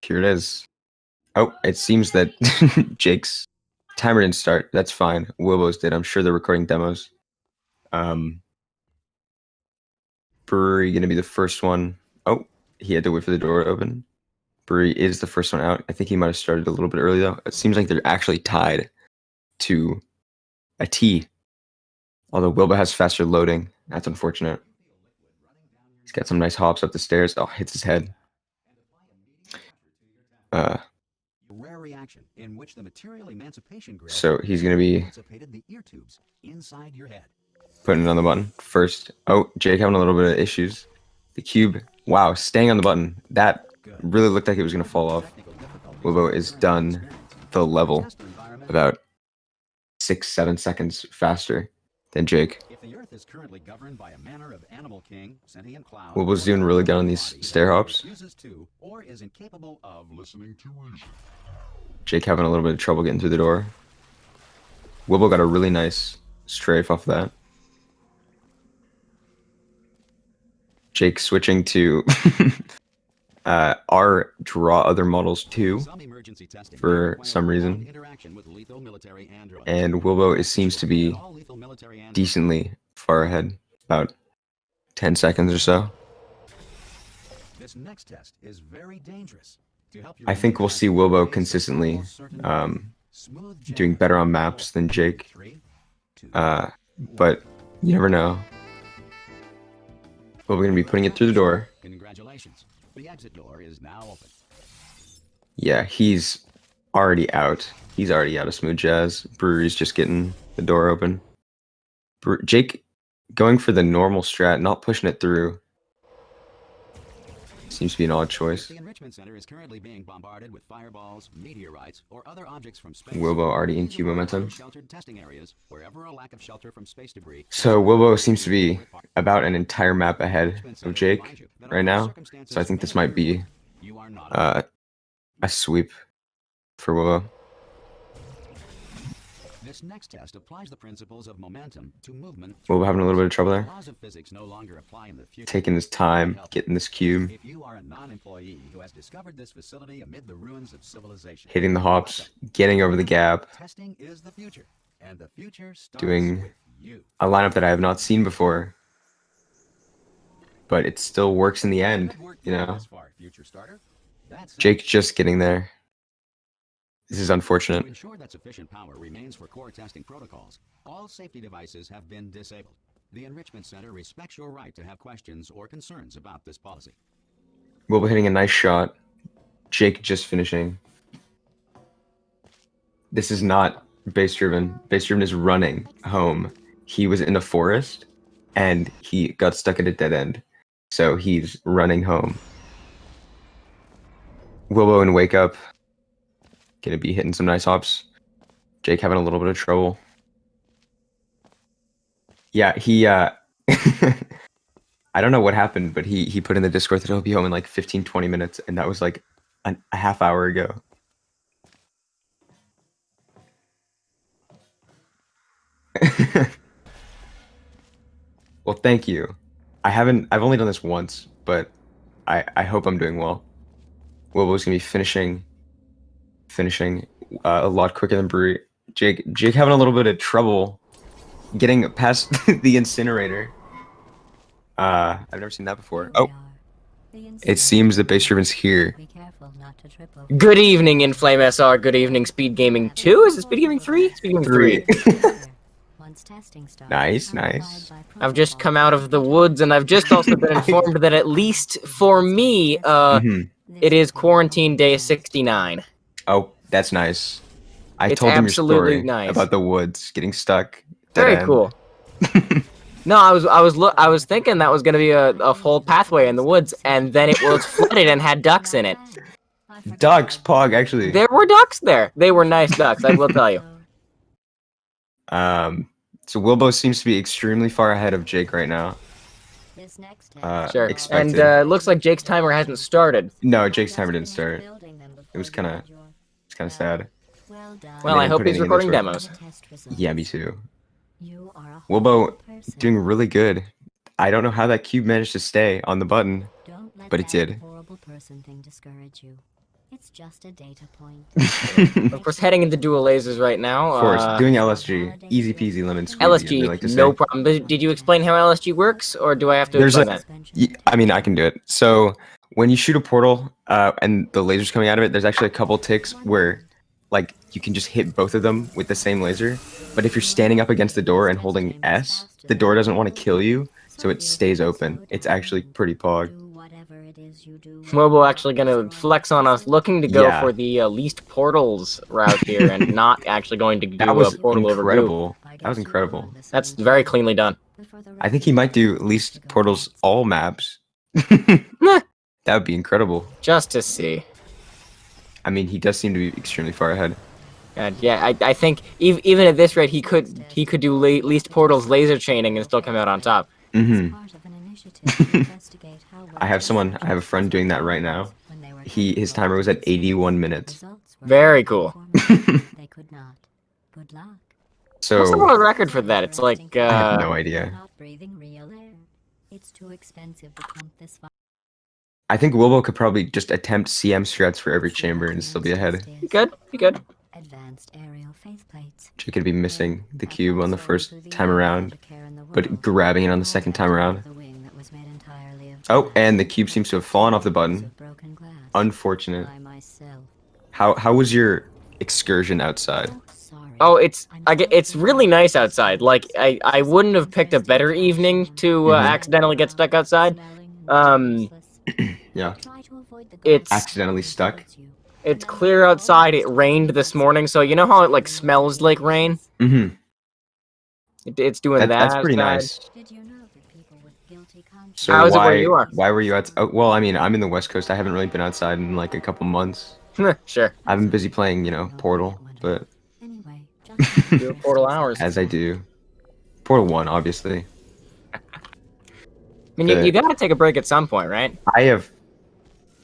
Here it is. Oh, it seems that Jake's timer didn't start. That's fine. Wilbo's did. I'm sure they're recording demos. Um, Brewery gonna be the first one. Oh, he had to wait for the door to open. Brewery is the first one out. I think he might have started a little bit early though. It seems like they're actually tied to a T. Although Wilbo has faster loading. That's unfortunate. He's got some nice hops up the stairs. Oh, hits his head. Rare reaction in which the material emancipation grill So he's gonna be emancipated the ear tubes inside your head. putting it on the button first. Oh, Jake having a little bit of issues. The cube, wow, staying on the button. That really looked like it was gonna fall off. Wilbo is done the level about 6-7 seconds faster than Jake. If the Earth is currently governed by a manner of animal king, sentient cloud, Wilbo's doing really good on these stair hops. refuses to or is incapable of listening to reason. Jake having a little bit of trouble getting through the door. Wilbo got a really nice strafe off that. Jake switching to our draw other models too for some reason. And Wilbo seems to be decently far ahead, about 10 seconds or so. This next test is very dangerous. I think we'll see Wilbo consistently doing better on maps than Jake. But you never know. But we're going to be putting it through the door. Congratulations. The exit door is now open. Yeah, he's already out. He's already out of Smooth Jazz. Brewery's just getting the door open. Jake going for the normal strat, not pushing it through. Seems to be an odd choice. The enrichment center is currently being bombarded with fireballs, meteorites, or other objects from space. Wilbo already in cube momentum. Sheltered testing areas wherever a lack of shelter from space debris. So Wilbo seems to be about an entire map ahead of Jake right now. So I think this might be a sweep for Wilbo. This next test applies the principles of momentum to movement. Wilbo having a little bit of trouble there. Laws of physics no longer apply in the future. Taking his time, getting this cube. If you are a non-employee who has discovered this facility amid the ruins of civilization, Hitting the hops, getting over the gap. Testing is the future, and the future starts doing with you. a lineup that I have not seen before. But it still works in the end, you know. Jake just getting there. This is unfortunate. To ensure that sufficient power remains for core testing protocols, all safety devices have been disabled. The Enrichment Center respects your right to have questions or concerns about this policy. Wilbo hitting a nice shot. Jake just finishing. This is not base driven. Base driven is running home. He was in a forest and he got stuck at a dead end. So he's running home. Wilbo and Wake Up. Gonna be hitting some nice hops. Jake having a little bit of trouble. Yeah, he I don't know what happened, but he put in the Discord that he'll be home in like 15-20 minutes, and that was like a half hour ago. Well, thank you. I've only done this once, but I hope I'm doing well. Wilbo's gonna be finishing a lot quicker than Brewery. Jake having a little bit of trouble getting past the incinerator. I've never seen that before. Oh, it seems that base driven's here. Good evening, Inflame SR. Good evening, SpeedGaming 2. Is it SpeedGaming 3? SpeedGaming 3. Nice, nice. I've just come out of the woods, and I've just also been informed that at least for me, it is quarantine day 69. Oh, that's nice. I It's told him your absolutely story nice. about the woods getting stuck. Very cool. No, I was thinking that was gonna be a full pathway in the woods, and then it was flooded and had ducks in it. Ducks, Pog, actually. There were ducks there. They were nice ducks, I will tell you. So Wilbo seems to be extremely far ahead of Jake right now. Sure. Expected. And it looks like Jake's timer hasn't started. No, Jake's timer didn't start. It was kind of sad. Well, I hope he's recording demos. Yeah, me too. Wilbo doing really good. I don't know how that cube managed to stay on the button, but it did. It's just a data point. Of course, heading into dual lasers right now. Of course, doing LSG, easy peasy lemon squeezy. as they LSG, like to say. no problem. But did you explain how LSG works, or do I have to There's explain that? I mean, I can do it. So when you shoot a portal and the laser's coming out of it, there's actually a couple ticks where, like, you can just hit both of them with the same laser. But if you're standing up against the door and holding S, the door doesn't want to kill you, so it stays open. It's actually pretty pog. Wilbo actually gonna flex on us, looking to go Yeah. for the least portals route here, and not actually going to do That was a portal over goo. incredible. That was incredible. That's very cleanly done. I think he might do least portals all maps. That would be incredible. Just to see. I mean, he does seem to be extremely far ahead. And yeah, I think even at this rate, he could do least portals laser chaining and still come out on top. Mm-hmm. I have a friend doing that right now. His timer was at 81 minutes. Very cool. So What's the world record for that? It's like I have no idea. I think Wilbo could probably just attempt CM strats for every chamber and still be ahead. Be good. Jake could be missing the cube on the first time around, but grabbing it on the second time around. Oh, and the cube seems to have fallen off the button. Unfortunate. How was your excursion outside? Oh, it's really nice outside. Like I wouldn't have picked a better evening to accidentally get stuck outside. Yeah. It's Accidentally stuck. It's clear outside. It rained this morning, so you know how it like smells like rain. Mm-hmm. It's doing that. That's pretty outside. nice. So how is it where you are? Why were you out? Oh, well, I mean, I'm in the West Coast. I haven't really been outside in like a couple months. Sure. I've been busy playing, Portal, but Your portal hours. as I do. Portal 1, obviously. I mean, you gotta take a break at some point, right? I have.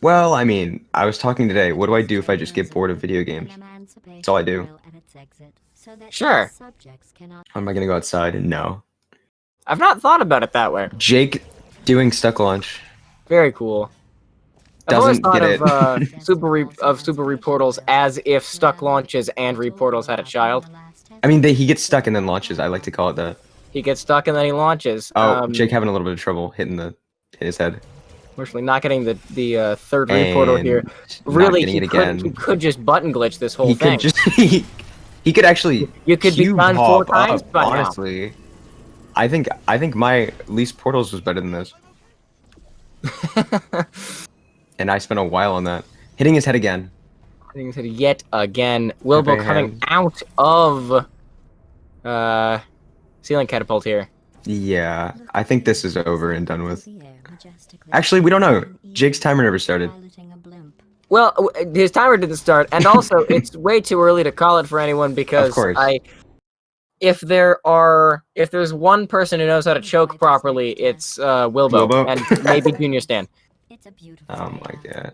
Well, I mean, I was talking today. What do I do if I just get bored of video games? That's all I do. Sure. Am I gonna go outside? No. I've not thought about it that way. Jake doing stuck launch. Very cool. I've always Doesn't thought get of it. super reportals as if stuck launches and reportals had a child. I mean, he gets stuck and then launches. I like to call it that. He gets stuck and then he launches. Oh, Jake having a little bit of trouble hitting his head. Fortunately, not getting the third reportal And here. not Really, getting he it again. could just button glitch this whole He thing. could just he could actually You could be cube done hop 4 times up, by now. honestly. I think my least portals was better than this. And I spent a while on that. Hitting his head again. Hitting his head yet again. Wilbo Pepe coming hand. out of ceiling catapult here. Yeah, I think this is over and done with. Actually, we don't know. Jake's timer never started. Well, his timer didn't start, and also it's way too early to call it for anyone because Of course. if there's one person who knows how to choke properly, it's Wilbo, Wilbo? and maybe Junior Stan. Oh my god.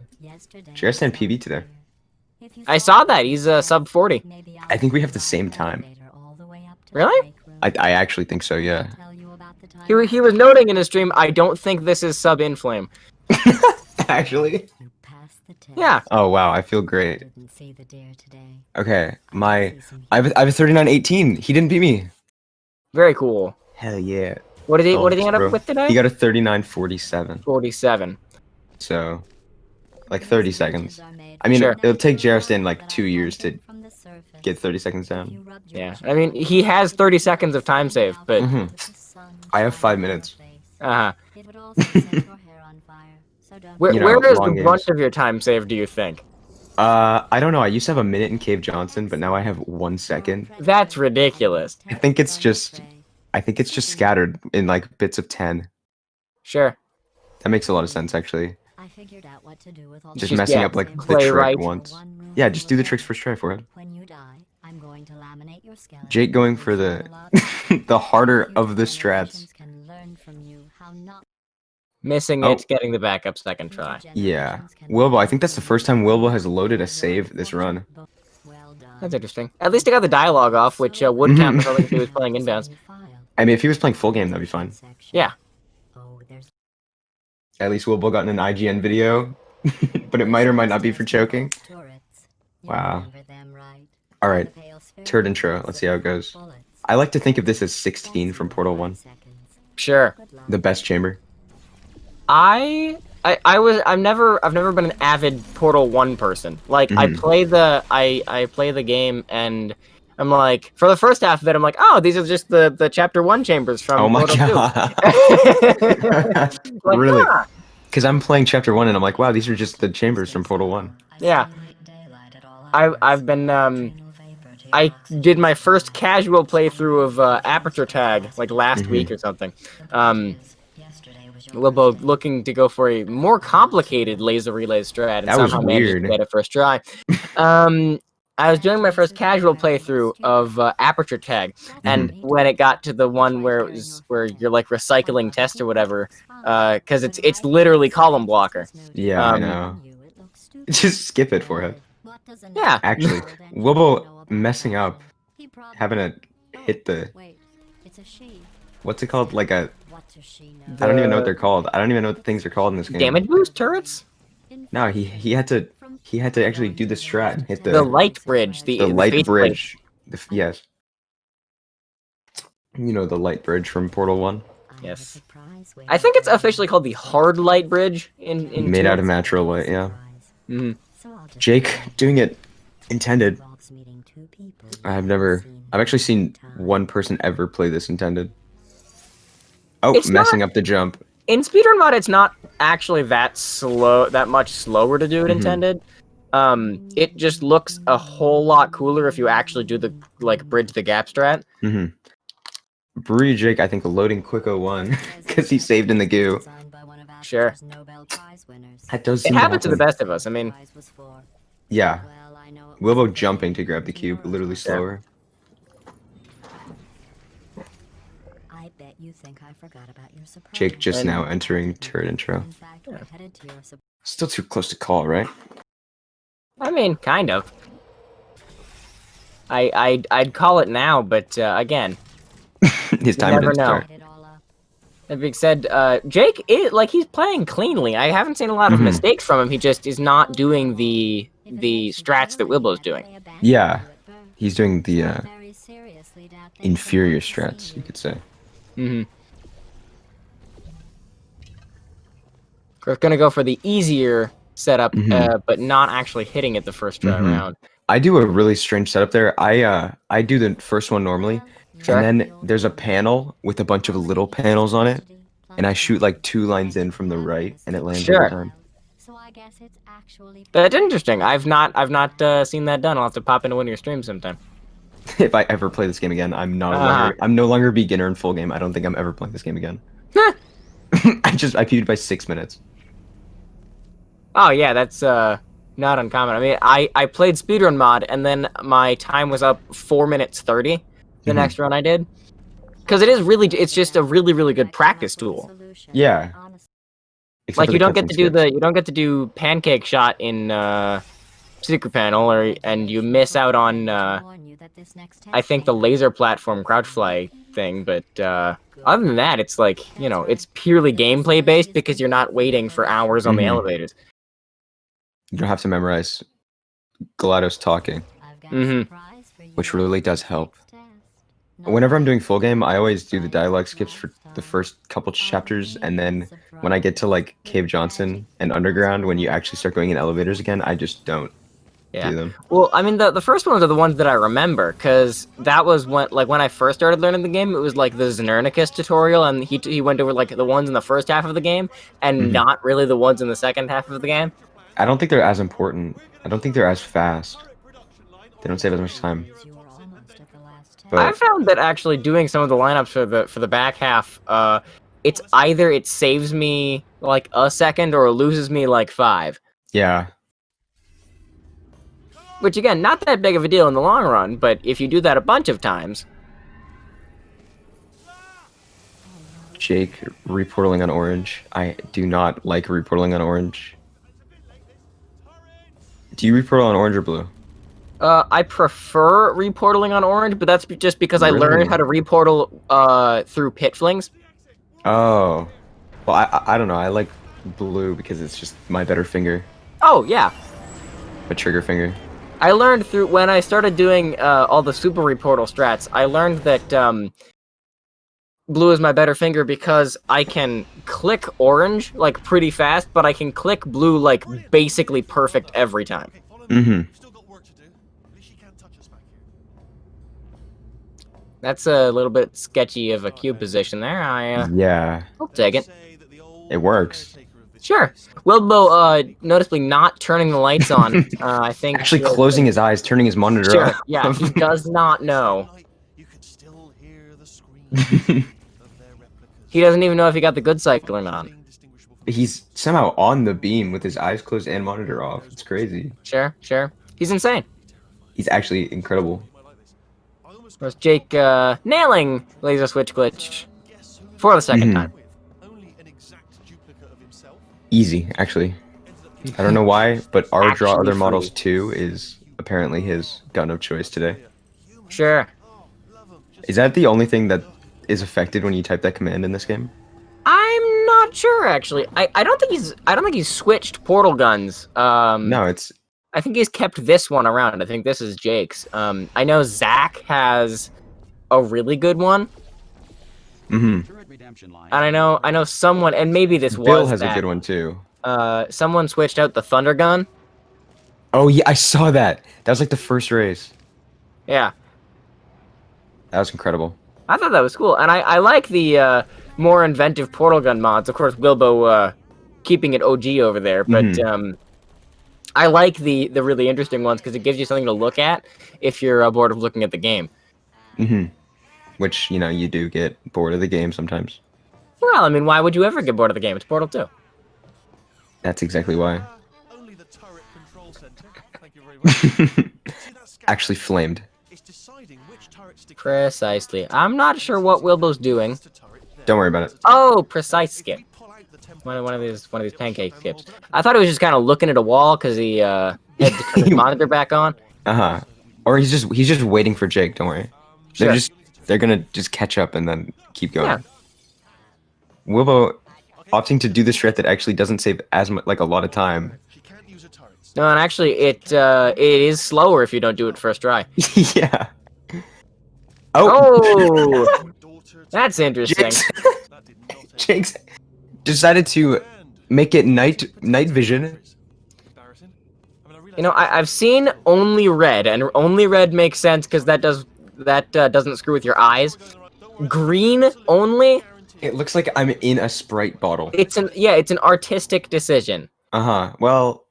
Junior Stan PB today. I saw that he's sub 40. I think we have the same time. Really? I actually think so, yeah. He was noting in his stream, I don't think this is sub Inflame. Actually? Yeah. Oh wow, I feel great. Okay, I have a 39-18. He didn't beat me. Very cool. Hell yeah. What did he end Bro. up with today? He got a 39-47. 47. So, like 30 seconds. I mean, Sure. it'll take Jarostan like 2 years to get 30 seconds down. Yeah. I mean, he has 30 seconds of time save, but I have 5 minutes. uh-huh. You know, Where is the long brunt games. of your time save, do you think? I don't know. I used to have a minute in Cave Johnson, but now I have 1 second. That's ridiculous. I think it's just scattered in like bits of 10. Sure. That makes a lot of sense, actually. Just Just, messing yeah, up like the play trick right. once. Yeah, just do the tricks first try for it. When you die, I'm going to laminate your skeleton. Jake going for the the harder of the strats. Missing Oh. it, getting the backup second try. Yeah. Wilbo, I think that's the first time Wilbo has loaded a save this run. That's interesting. At least I got the dialogue off, which would count as something if he was playing inbounds. I mean, if he was playing full game, that'd be fine. Yeah. At least Wilbo got in an IGN video But it might or might not be for choking. Wow. All right, turd intro. Let's see how it goes. I like to think of this as 16 from Portal 1. Sure. The best chamber. I've never been an avid Portal 1 person. Like I play the game and I'm like, for the first half of it, I'm like, oh, these are just the chapter 1 chambers from Oh my Portal god. 2. Like, Really? ah. Because I'm playing chapter 1 and I'm like, wow, these are just the chambers from Portal 1. Yeah. I've been I did my first casual playthrough of Aperture Tag like last week or something. Wilbo looking to go for a more complicated laser relay strat and That was somehow managed weird. to get it first try. I was doing my first casual playthrough of Aperture Tag, and when it got to the one where you're like recycling test or whatever, because it's literally column blocker. Yeah, I know. Just skip it for it. Yeah. Actually, Wilbo messing up, having to hit the, what's it called? Like a, I don't even know what they're called. I don't even know what the things are called in this game. Damage boost turrets? No, he had to actually do the strat and hit The light bridge. The light faith bridge. Yes. You know the light bridge from Portal 1? Yes. I think it's officially called the hard light bridge in Made out of natural light, yeah. Jake doing it intended. I've actually seen one person ever play this intended. Oh, It's messing up the jump. In Speedrun mod, it's not actually that much slower to do it intended. It just looks a whole lot cooler if you actually do the bridge the gap strat. BreweryJake, I think, loading quick 01 because he saved in the goo. Sure. That does It seem to happens to the happen. best of us. I mean, Yeah. Wilbo jumping to grab the cube, literally slower. I bet you think I forgot about your surprise. Jake just now entering turret intro. In fact, we're headed to your surprise. Still too close to call, right? I mean, kind of. I'd call it now, but again, His time never didn't know. start. that being said, Jake he's playing cleanly. I haven't seen a lot of mistakes from him. He just is not doing the strats that Wilbo's doing. Yeah, he's doing the inferior strats, you could say. We're gonna go for the easier setup, but not actually hitting it the first try round. I do a really strange setup there. I do the first one normally, Sure. and then there's a panel with a bunch of little panels on it, and I shoot like 2 lines in from the right, and it lands every time. So I guess it's actually That's interesting. I've not seen that done. I'll have to pop into one of your streams sometime. If I ever play this game again, I'm no longer a beginner in full game. I don't think I'm ever playing this game again. I Pew'd by 6 minutes. Oh yeah, that's not uncommon. I mean, I played Speedrun mod, and then my time was up 4 minutes 30. The next run I did, because it's just a really, really good practice tool. Yeah. Except Like for you the don't get to cutscene skips. do pancake shot in secret panel, and you miss out on I think the laser platform crouch fly thing. But other than that, it's like, it's purely gameplay based because you're not waiting for hours on the elevators. You don't have to memorize GLaDOS talking, which really does help. Whenever I'm doing full game, I always do the dialogue skips for the first couple chapters, and then when I get to like Cave Johnson and Underground, when you actually start going in elevators again, I just don't do them. Well, I mean, the first ones are the ones that I remember, because that was when I first started learning the game. It was like the Xenernicus tutorial, and he went over like the ones in the first half of the game, and not really the ones in the second half of the game. I don't think they're as important. I don't think they're as fast. They don't save as much time. But I found that actually doing some of the lineups for the back half, it's either it saves me like a second or it loses me like 5. yeah, Which again, not that big of a deal in the long run, but if you do that a bunch of times. Jake reportaling on orange. I do not like reportaling on orange. Do you reportal on orange or blue? I prefer reportaling on orange, but that's just because I learned how to reportal through pit flings. Oh, well, I don't know. I like blue because it's just my better finger, Oh yeah, a trigger finger. I learned through when I started doing all the super reportal strats. I learned that blue is my better finger because I can click orange like pretty fast, but I can click blue like basically perfect every time. Mm-hmm. That's a little bit sketchy of a Q position there. Yeah, I'll take it. it works. Sure. Wilbo, noticeably not turning the lights on. I think Actually closing his eyes, turning his monitor Sure. off. Yeah, he does not know. He doesn't even know if he got the good cycle or not. He's somehow on the beam with his eyes closed and monitor off. It's crazy. Sure, sure. He's insane. He's actually incredible. Whereas Jake nailing laser switch glitch for the second time. Easy, actually. I don't know why, but our draw Actually other free. models 2 is apparently his gun of choice today. Sure. Is that the only thing that is affected when you type that command in this game? I'm not sure actually. I don't think he's switched portal guns. No, it's I think he's kept this one around. I think this is Jake's. I know Zach has a really good one. mm-hmm. And I know someone, and maybe this Bill was has that, a good one too. someone switched out the thunder gun. Oh yeah, I saw that. That was like the first race. Yeah, That was incredible. I thought that was cool, and I like the more inventive portal gun mods. Of course, Wilbo keeping it OG over there, but I like the really interesting ones because it gives you something to look at if you're bored of looking at the game. Mm-hmm. Which, you know, you do get bored of the game sometimes. Well, I mean, why would you ever get bored of the game? It's Portal 2. That's exactly why. Only the turret control center. Thank you very much. Actually flamed. It's deciding which turrets to Precisely. I'm not sure what Wilbo's doing. Don't worry about it. Oh, precise skip. One of these pancake skips. I thought he was just kind of looking at a wall because he had to turn his monitor back on. Uh-huh. Or he's just waiting for Jake, don't worry. Sure. They're gonna just catch up and then keep going. Yeah. Wilbo opting to do the strat that actually doesn't save as much, like a lot of time. No, and actually, it is slower if you don't do it first try. Yeah. Oh. Oh, that's interesting. Jake's decided to make it night vision. You know, I've seen only red, and only red makes sense because that doesn't screw with your eyes. Green only. It looks like I'm in a Sprite bottle. It's an artistic decision. Uh-huh. Well,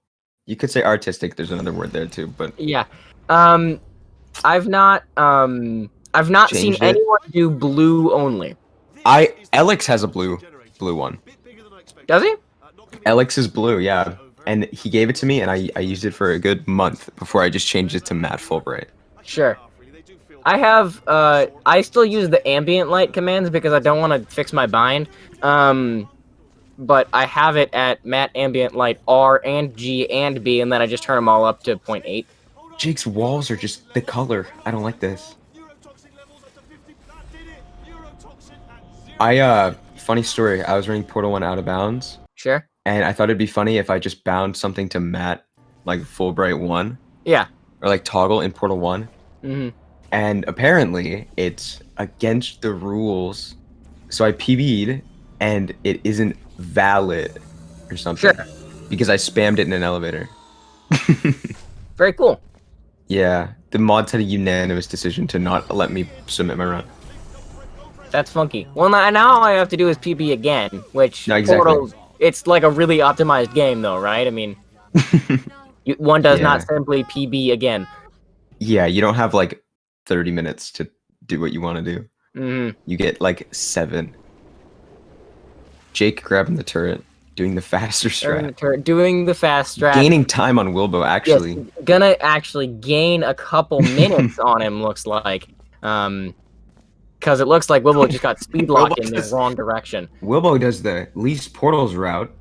you could say artistic. There's another word there too, but Yeah. I've not seen Changed it? anyone do blue only. Alex has a blue one. Does he? Alex is blue, yeah. And he gave it to me, and I used it for a good month before I just changed it to matte Fulbright. Sure. I have, I still use the ambient light commands because I don't want to fix my bind. But I have it at matte ambient light R and G and B, and then I just turn them all up to 0.8. Jake's walls are just the color. I don't like this. Funny story. I was running Portal 1 out of bounds, Sure. and I thought it'd be funny if I just bound something to matte, like Fulbright 1, Yeah. or like toggle in Portal 1. Mm-hmm. And apparently, it's against the rules. So I PB'd, and it isn't valid or something. Sure. Because I spammed it in an elevator. Very cool. Yeah, the mods had a unanimous decision to not let me submit my run. That's funky. Well, now all I have to do is PB again, which No, exactly. Portal, it's like a really optimized game, though, right? I mean, one does not Yeah. simply PB again. Yeah, you don't have like 30 minutes to do what you want to do. Mm-hmm. You get like 7. Jake grabbing the turret, doing the faster strat. Doing the fast strat. Gaining time on Wilbo, actually. Yes, gonna actually gain a couple minutes on him, looks like. Because it looks like Wilbo just got speed locked in the wrong direction. Wilbo does the least portals route.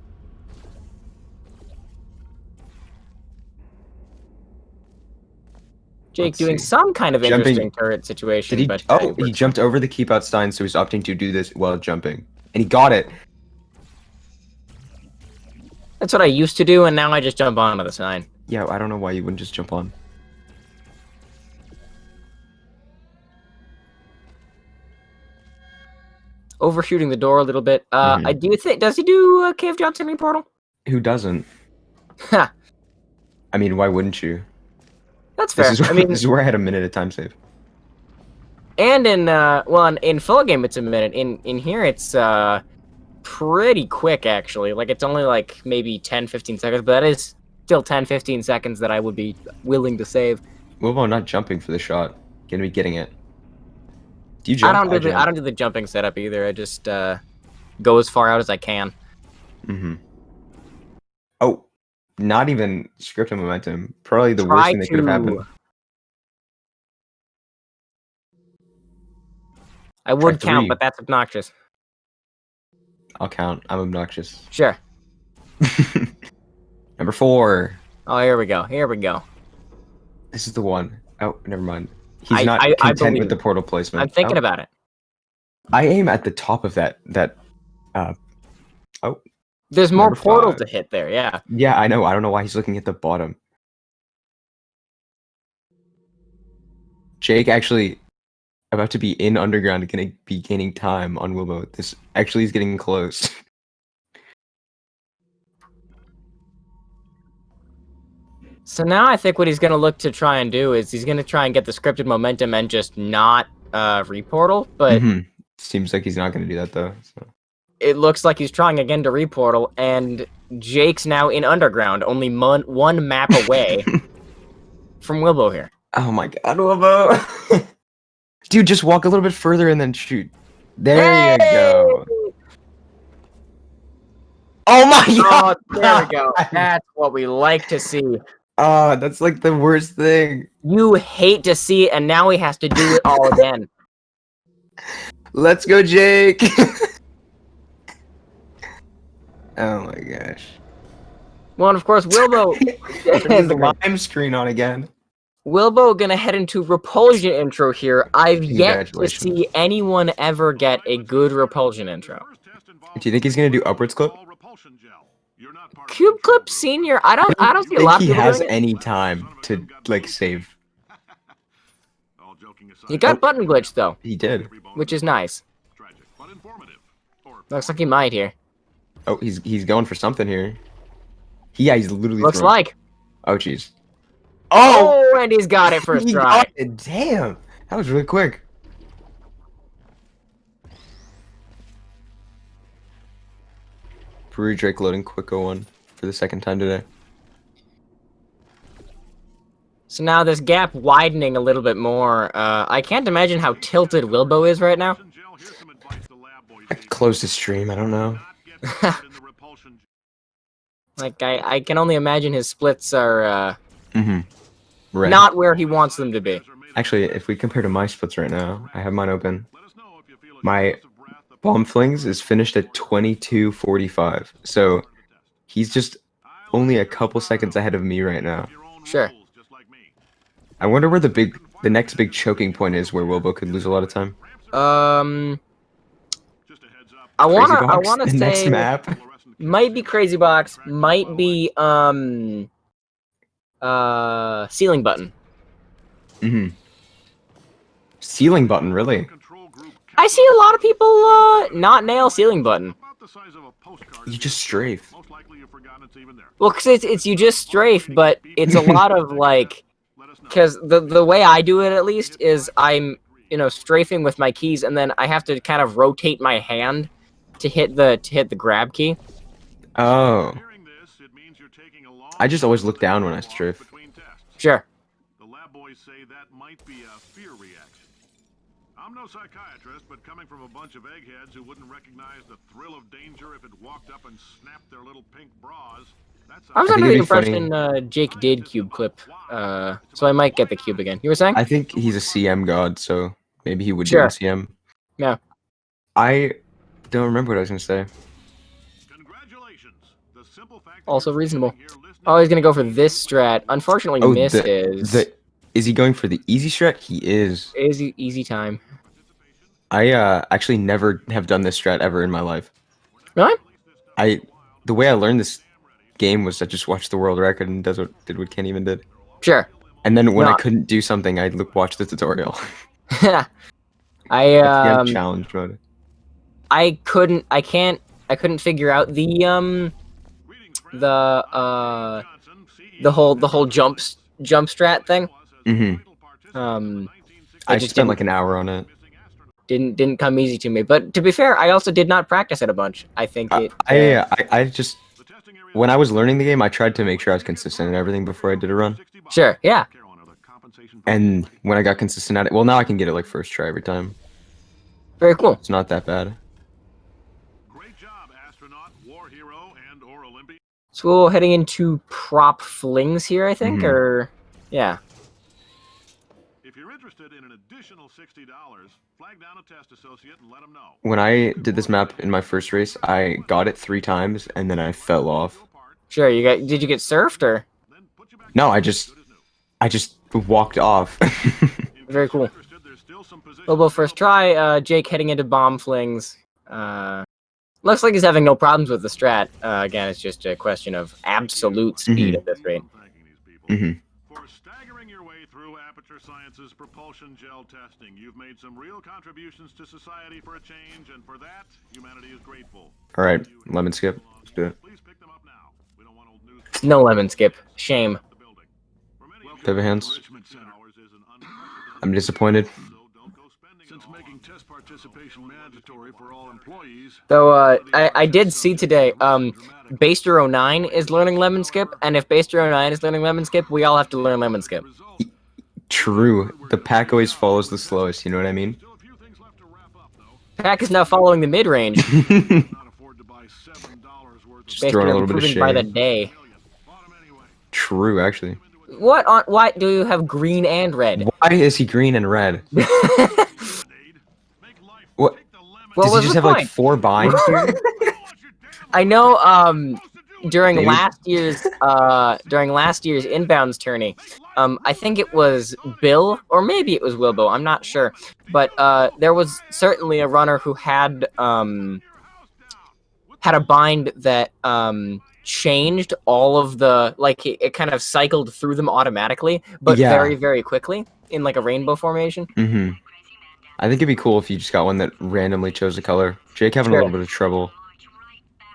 Jake Let's doing see. some kind of Jumping- interesting turret situation. Did he? But Oh, he jumped over the keep out sign, so he's opting to do this while jumping, and he got it. That's what I used to do, and now I just jump onto the sign. Yeah, I don't know why you wouldn't just jump on. Overshooting the door a little bit. Mhm. I do think. Does he do Cave Johnson Portal? Who doesn't? Ha. I mean, why wouldn't you? That's fair. This is, I mean, this is where I had a minute of time save. and in full game it's a minute. In here it's pretty quick actually. Like it's only like maybe 10-15 seconds, but that is still 10-15 seconds that I would be willing to save. Wilbo not jumping for the shot. Gonna be getting it. Do you jump? I don't do the jumping setup either. I just go as far out as I can. Mm-hmm. Oh, not even scripted momentum. Probably the Try worst thing that could have happened. I would Try count, 3. but that's obnoxious. I'll count. I'm obnoxious. Sure. Number 4. Oh, here we go. Here we go. This is the one. Oh, never mind. He's I not content believe with the it. portal placement. I'm thinking Oh, about it. I aim at the top of that. Oh, There's more Number portal 5. to hit there, yeah. yeah, I know. I don't know why he's looking at the bottom. Jake actually about to be in underground, gonna be gaining time on Wilbo. This actually is getting close. So now I think what he's going to look to try and do is he's going to try and get the scripted momentum and just not reportal, but Mhm. Seems like he's not gonna do that though. So. it looks like he's trying again to reportal, and Jake's now in underground, only one map away from Wilbo here. Oh my god, Wilbo! Dude, just walk a little bit further and then shoot. There you go. Oh my Oh, god! there we go. That's what we like to see. Oh, that's like the worst thing. You hate to see it, and now he has to do it all again. Let's go, Jake! Oh my gosh. Well, and of course, Wilbo And the lime screen on again. Wilbo gonna head into Repulsion intro here. I've yet to Congratulations. see anyone ever get a good Repulsion intro. Do you think he's gonna do upwards clip? Cube Clip Senior, I don't see a think lot of he people has doing it. any time to like save. He got button glitch though, He did. which is nice. Looks like he might here. Oh, he's going for something here. Yeah, he's literally. Looks throwing. like. Oh, jeez. Oh, and he's got it first He try. got it. Damn, that was really quick. BreweryJake loading quick 01 for the second time today. So now this gap widening a little bit more. I can't imagine how tilted Wilbo is right now. I closed the stream. I don't know. Like I can only imagine his splits are Right. not where he wants them to be. Actually, if we compare to my splits right now, I have mine open. My bomb flings is finished at 22:45. So he's just only a couple seconds ahead of me right now. Sure. I wonder where the next big choking point is where Wilbo could lose a lot of time. I wanna The next say map. might be Crazy Box, might be Ceiling Button. Ceiling button, really? I see a lot of people not nail Ceiling Button. You just strafe. Well, cause it's you just strafe, but it's a lot of like, cause the way I do it at least is I'm strafing with my keys, and then I have to kind of rotate my hand to hit the grab key. Oh. I just always look down when I strafe. Sure. The lab boys say that might be a fear reaction. I'm no psychiatrist, but coming from a bunch of eggheads who wouldn't recognize the thrill of danger if it walked up and snapped their little pink bras, that's I was I under think the it'd be impression Jake did cube clip, so I might get the cube again. You were saying? I think he's a CM god, so maybe he would Sure. do a CM. Yeah. I don't remember what I was gonna say. Congratulations. The simple fact that Also you're reasonable. sitting here listening Oh, he's gonna go for this strat. Unfortunately, Oh, misses. Is he going for the easy strat? He is. Easy time. I actually never have done this strat ever in my life. Really? The way I learned this game was I just watched the world record and did what Ken even did. Sure. And then when No. I couldn't do something, I'd watch the tutorial. I challenge mode. I couldn't figure out the whole jump strat thing. I just spent like an hour on it. Didn't come easy to me, but to be fair, I also did not practice it a bunch. I think it. I just when I was learning the game, I tried to make sure I was consistent in everything before I did a run. Sure, yeah. And when I got consistent at it, well, now I can get it like first try every time. Very cool. It's not that bad. Great job, astronaut, war hero, and/or Olympian. So we're heading into prop flings here, I think, or yeah. If you're interested in an additional $60, flag down a test associate and let them know. When I did this map in my first race, I got it 3 times and then I fell off. Sure, did you get surfed or? No, I just walked off. Very cool. Wilbo first try, Jake heading into bomb flings. Looks like he's having no problems with the strat. Again, it's just a question of absolute speed at this rate. For staggering your way through Aperture Science's propulsion gel testing, you've made some real contributions to society for a change, and for that, humanity is grateful. All right, lemon skip. Let's do it. Please pick them up now. We don't want old news. No lemon skip. Shame. Pivot hands. I'm disappointed. Since making test participation mandatory for all employees, Though I did see today, Baster 09 is learning lemon skip, and if Baster 09 is learning lemon skip, we all have to learn lemon skip. True. The pack always follows the slowest, you know what I mean? Pack is now following the mid-range. Just throwing a little bit of improving by the shade. day. True, actually. Why do you have green and red? Why is he green and red? What? Does he just have like 4 binds here? I know during last year's inbounds tourney, I think it was Bill or maybe it was Wilbo, I'm not sure, but there was certainly a runner who had a bind that changed all of the, like, it kind of cycled through them automatically, but very, very quickly in like a rainbow formation. I think it'd be cool if you just got one that randomly chose a color. Jake having a little bit of trouble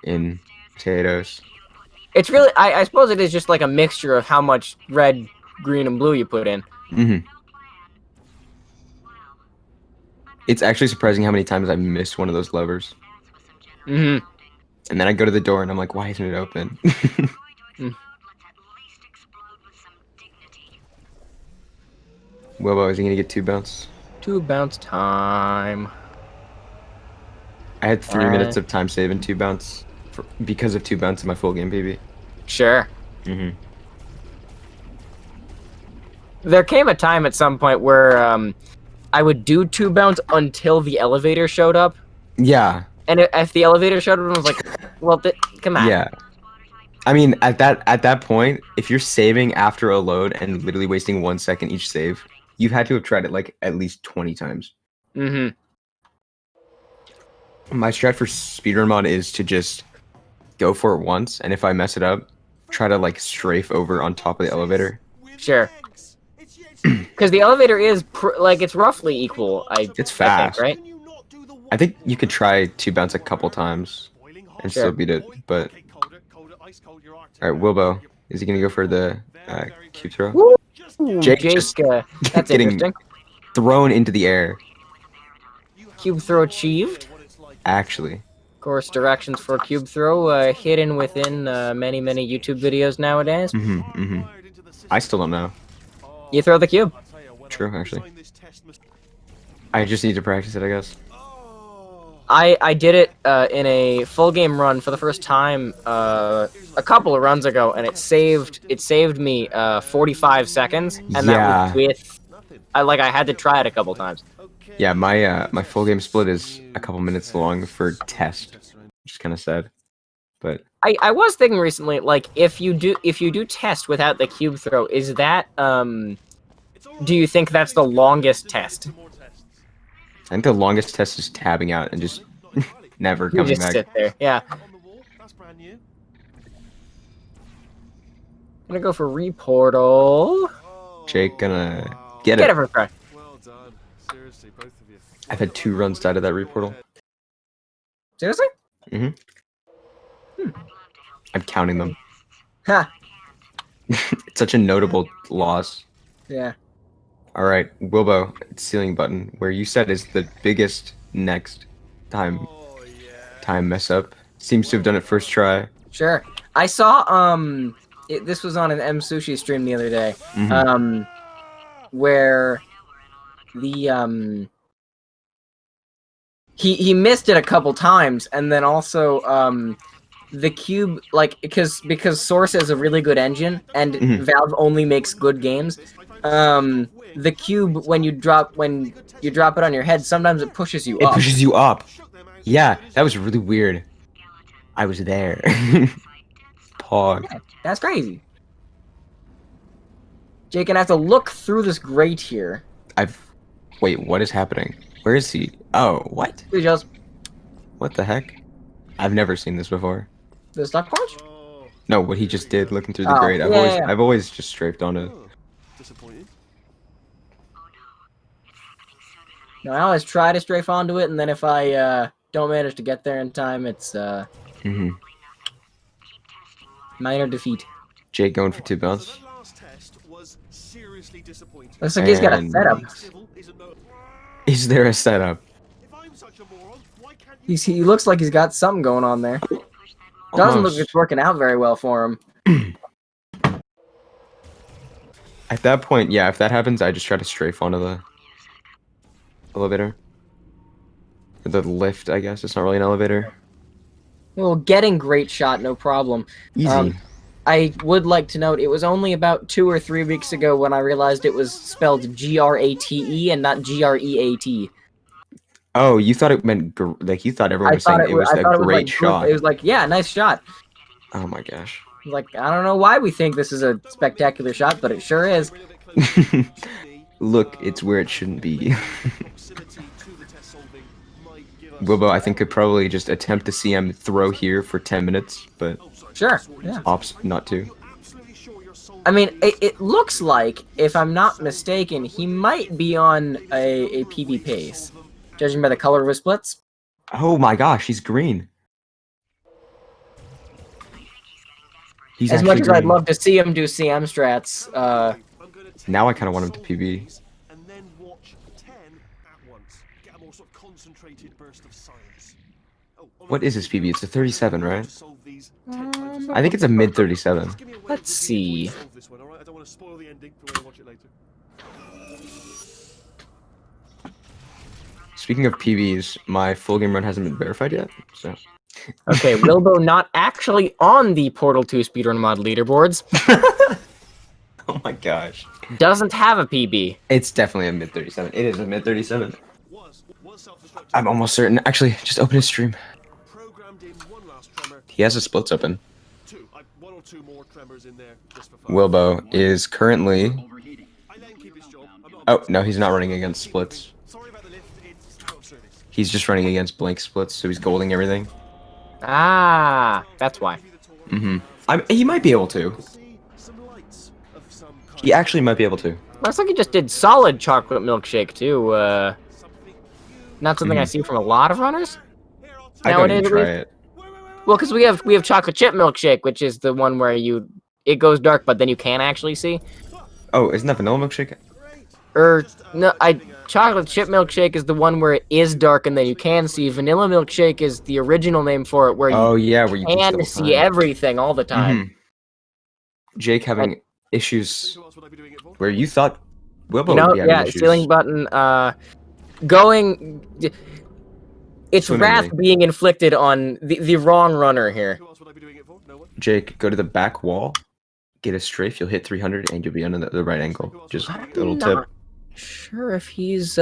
in potatoes. It's really, I suppose it is just like a mixture of how much red, green, and blue you put in. It's actually surprising how many times I missed one of those levers. And then I go to the door and I'm like, why isn't it open? Wilbo, is he gonna get 2 bounce? 2 bounce time. I had 3 minutes of time saving 2 bounce because of 2 bounce in my full game PB. Sure. There came a time at some point where I would do 2 bounce until the elevator showed up. Yeah. And if the elevator showed up, I was like, well, come on. Yeah. I mean, at that point, if you're saving after a load and literally wasting 1 second each save, you've had to have tried it like at least 20 times. My strat for speedrun mod is to just go for it once, and if I mess it up, try to like strafe over on top of the elevator. Sure. Because the elevator is it's roughly equal. It's fast, I think, right? I think you could try 2 bounce a couple times and still beat it, but all right, Wilbo, is he gonna go for the cube throw? Woo! Jake that's getting interesting. thrown into the air. Cube throw achieved. Actually, Course directions for cube throw hidden within many YouTube videos nowadays. I still don't know. You throw the cube. True, actually. I just need to practice it, I guess. I did it in a full game run for the first time a couple of runs ago, and it saved me 45 seconds, and that was with I had to try it a couple times. Yeah, my full game split is a couple minutes long for test, which is kind of sad. But I was thinking recently, like, if you do test without the cube throw, is that do you think that's the longest test? I think the longest test is tabbing out and just never You coming just back. sit there, yeah. gonna go for reportal. Jake gonna get Get it. it for a try. Well done. Seriously, both of you. I've had 2 runs out of that reportal. Seriously? I'm counting them. Ha. It's such a notable loss. Yeah. All right, Wilbo, ceiling button, where you said is the biggest next time Oh, yeah. mess up. Seems to have done it first try. Sure. I saw this was on an M Sushi stream the other day. Mhm. Where the he missed it a couple times, and then also the cube, like, because Source is a really good engine and Valve only makes good games. The cube, when you drop it on your head, sometimes it pushes you It up. pushes you up. Yeah, that was really weird. I was there. Pog. Yeah, that's crazy. Jake, and I have to look through this grate here. Wait, what is happening? Where is he? Oh, what? We just What the heck? I've never seen this before. the stock punch. Oh, No, what he just did, looking through the Oh, grate. yeah. I've always just strafed on it. disappointed. No, I always try to strafe onto it, and then if I don't manage to get there in time, it's minor defeat. Jake going for 2 bounce. So that last test was seriously disappointing. Looks like he's got a And- setup. Civil isn't no- Is there a setup? If I'm such a moron, why can't you He looks like he's got something going on there. Doesn't look Almost. like it's working out very well for him. At that point, yeah, if that happens, I just try to strafe onto the elevator. The lift, I guess. It's not really an elevator. Well, getting great shot, no problem. Easy. I would like to note, it was only about 2 or 3 weeks ago when I realized it was spelled Grate and not Great. Oh, you thought it meant like you thought everyone was saying it was a great shot. It was like, yeah, nice shot. Oh my gosh. Like, I don't know why we think this is a spectacular shot, but it sure is. Look, it's where it shouldn't be. proximity to the test solving might give us Wilbo, I think, could probably just attempt the CM throw here for 10 minutes, but Sure, yeah. opts not to. absolutely sure you're solving I mean, it looks like, if I'm not mistaken, he might be on a PB pace, judging by the color of his splits. Oh my gosh, he's green. He's As much actually as I'd green. love to see him do CM strats, Now I kind of want him to PB. and then watch 10 at once. Get a more sort of concentrated burst of science. Oh, What is his PB? It's a 37, right? solve these 10 times. I think it's a mid 37. Just give me a Let's wave see. before you solve this one, all right? I don't want to spoil the ending for when you watch it later. Speaking of PBs, my full game run hasn't been verified yet, so. Okay, Wilbo not actually on the Portal 2 speedrun mod leaderboards. Oh my gosh. Doesn't have a PB. It's definitely a mid 37. It is a mid 37. Was self-destructive. I'm almost certain. Actually, just open his stream. Programmed in one last tremor. He has his splits open. One or two more tremors in there just for fun. Wilbo is currently. I let him keep his job. I'm not Oh, no, he's not running against splits. sorry about the lift. It's out of service. He's just running against blank splits, so he's golding everything. Ah, that's why. He might be able to. See some lights of some kind. He actually might be able to. Looks like he just did solid chocolate milkshake too. Something Not something I see from a lot of runners. here. I'll I don't Nowadays, even at try least. it. Well, because we have chocolate chip milkshake, which is the one where it goes dark, but then you can actually see. Oh, isn't that vanilla milkshake? Or no, chocolate chip milkshake is the one where it is dark and then you can see. Vanilla milkshake is the original name for it, where you Oh yeah, where you can can see everything all the time. Jake having issues Who else would I be doing it for? where you thought Wilbo You know, would be having yeah, issues. ceiling button. Going. It's Swimmingly. wrath being inflicted on the wrong runner here. Who else would I be doing it for? No one. Jake, go to the back wall, get a strafe, you'll hit 300, and you'll be on the right angle. Just a little tip. Not sure if he's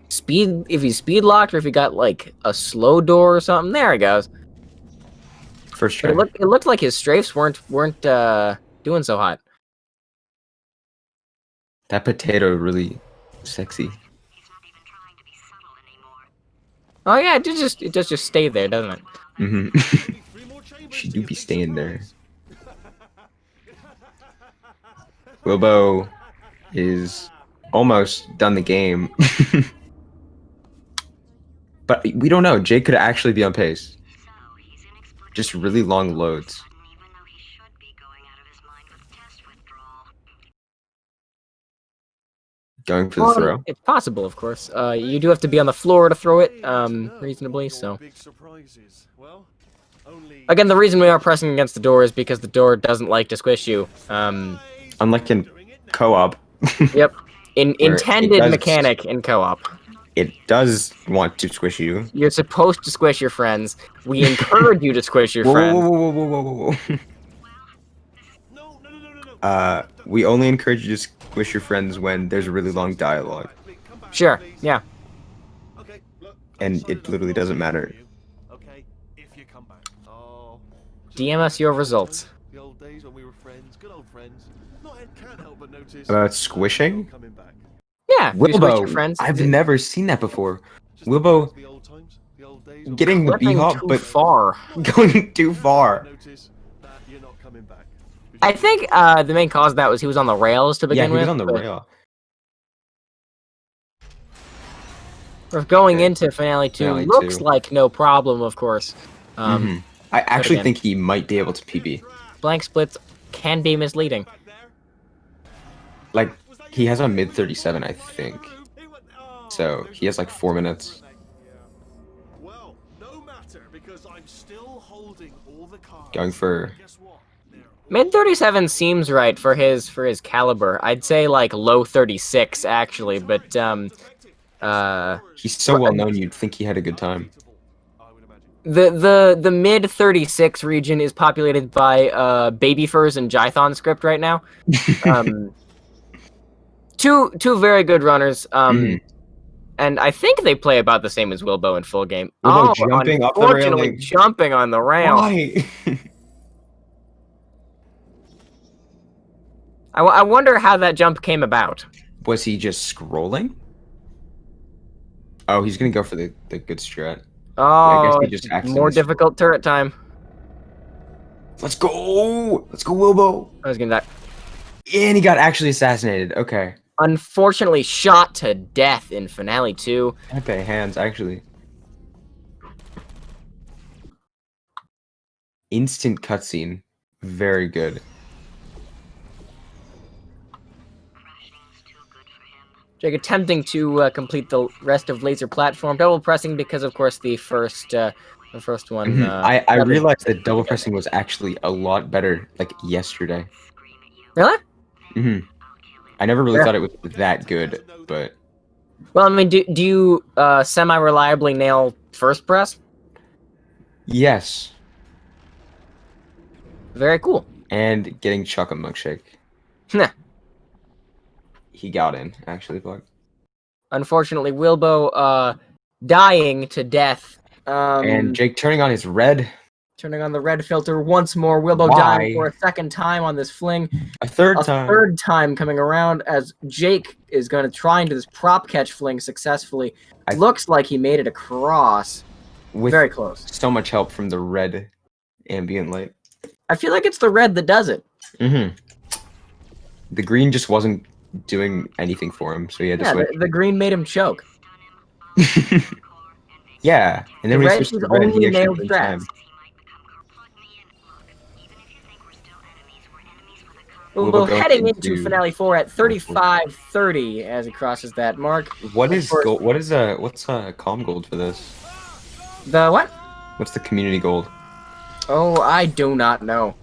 speed locked or if he got like a slow door or something. There it goes. First But try. it looked like his strafes weren't doing so hot. That potato really sexy. Oh yeah, it does just stay there, doesn't it? Mm-hmm. Three more chambers She to do your be big staying there. surprise. Wilbo is almost done the game. But we don't know. Jake could actually be on pace. Just really long loads. Going for the throw. It's possible, of course. You do have to be on the floor to throw it, reasonably, so. Big surprises. Well, only Again, the reason we are pressing against the door is because the door doesn't like to squish you. Unlike in co-op. Yep. Where Intended it does- mechanic in co-op. It does want to squish you. You're supposed to squish your friends. We encourage you to squish your Whoa, friends. whoa, whoa, whoa, whoa, whoa, whoa. no. We only encourage you to squish your friends when there's a really long dialogue. Sure, yeah. Okay, look, And it literally doesn't matter. Okay, if you come back. Oh, DM us your results. the old days when we were friends, good old friends. Can't help but notice. About squishing? Coming back. Yeah, you squish your Wilbo, friends. I've never seen that before. Wilbo The old times, the old days. when getting the Flipping B-hop, too but far. going too far. Notice that you're not coming back. I think the main cause of that was he was on the rails to Yeah, begin he was with. on the but rail. We're going Okay. into Finale 2. Finale Looks 2. like no problem, of course. I actually again. think he might be able to PB. Blank splits can be misleading. Like, he has a mid 37, I think. So he has like 4 minutes. Well, no matter, because I'm still holding all the cards. Going for Guess what? Mid 37 seems right for his caliber. I'd say like low 36 actually, but he's so well known you'd think he had a good time. the mid 36 region is populated by Baby Furs and Jython script right now. Two very good runners. And I think they play about the same as Wilbo in full game. Wilbo jumping up the unfortunately, railing. jumping on the rail. Why? I wonder how that jump came about. Was he just scrolling? Oh, he's gonna go for the good strat. I guess Oh, he just it's accidentally more difficult turret time. Let's go! Let's go, Wilbo! I was gonna die. And he got actually assassinated. Okay. Unfortunately, shot to death in Finale 2. Okay, hands, actually. Instant cutscene. Very good. Jake attempting to complete the rest of Laser Platform, double pressing because, of course, the first one. I realized that double pressing was actually a lot better, like, yesterday. Really? I never really Yeah. thought it was that good, but... Well, I mean, do you semi-reliably nail first press? Yes. Very cool. And getting chocolate milkshake. Nah. He got in, actually, but... Unfortunately, Wilbo dying to death. And Jake turning on his red. Turning on the red filter once more. Wilbo Why? dying for a second time on this fling. A third A time. third time coming around as Jake is going to try and do this prop catch fling successfully. Looks like he made it across. With Very close. so much help from the red ambient light. I feel like it's the red that does it. The green just wasn't doing anything for him, so he had to Yeah, switch. the green made him choke. Yeah, and then The when he red switched is to red, only he actually nailed gained strats. time. Wilbo going heading into into Finale 4 at 35:30 as he crosses that mark. What is course. gold? What's calm gold for this? The what? What's the community gold? Oh, I do not know.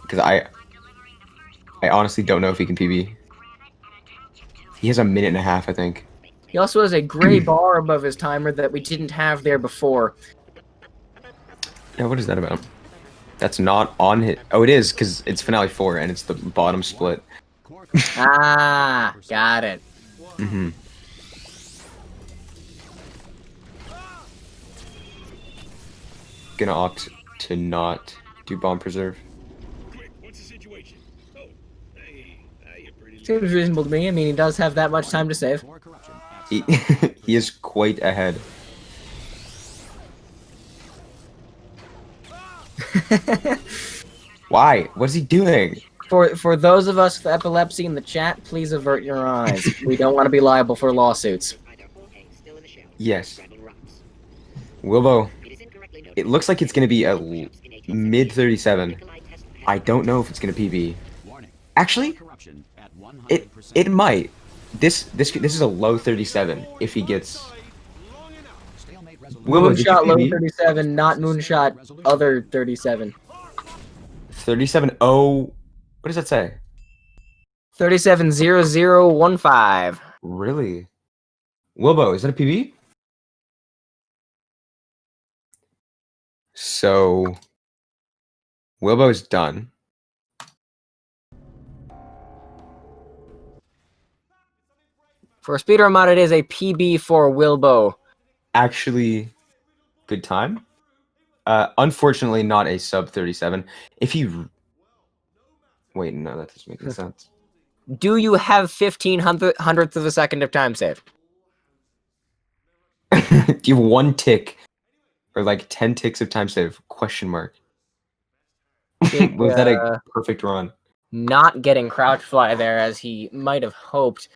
Because I honestly don't know if he can PB. He has a minute and a half, I think. He also has a gray bar above his timer that we didn't have there before. Yeah, what is that about? That's not on his... Oh, it is, because it's Finale 4, and it's the bottom split. Ah, got it. Gonna opt to not do bomb preserve. Seems reasonable to me. I mean, he does have that much time to save. He, he is quite ahead. Why? What's he doing? For those of us with epilepsy in the chat, please avert your eyes. We don't want to be liable for lawsuits. Yes. Wilbo, it looks like it's going to be a mid 37. I don't know if it's going to PB. Actually, it might. This is a low 37 if he gets. Wilbo, did you Moonshot low PB? 37, not moonshot other 37. 37. Oh, what does that say? 370015. Really? Wilbo, is that a PB? So, Wilbo's done. For Speedrun mod, it is a PB for Wilbo. Actually, good time. Unfortunately, not a sub 37. If he... Wait, no, that doesn't make any sense. Do you have 15 hundredths of a second of time save? Do you have 1 tick? Or like 10 ticks of time save? Question mark. Was that a perfect run? Not getting crouch fly there as he might have hoped.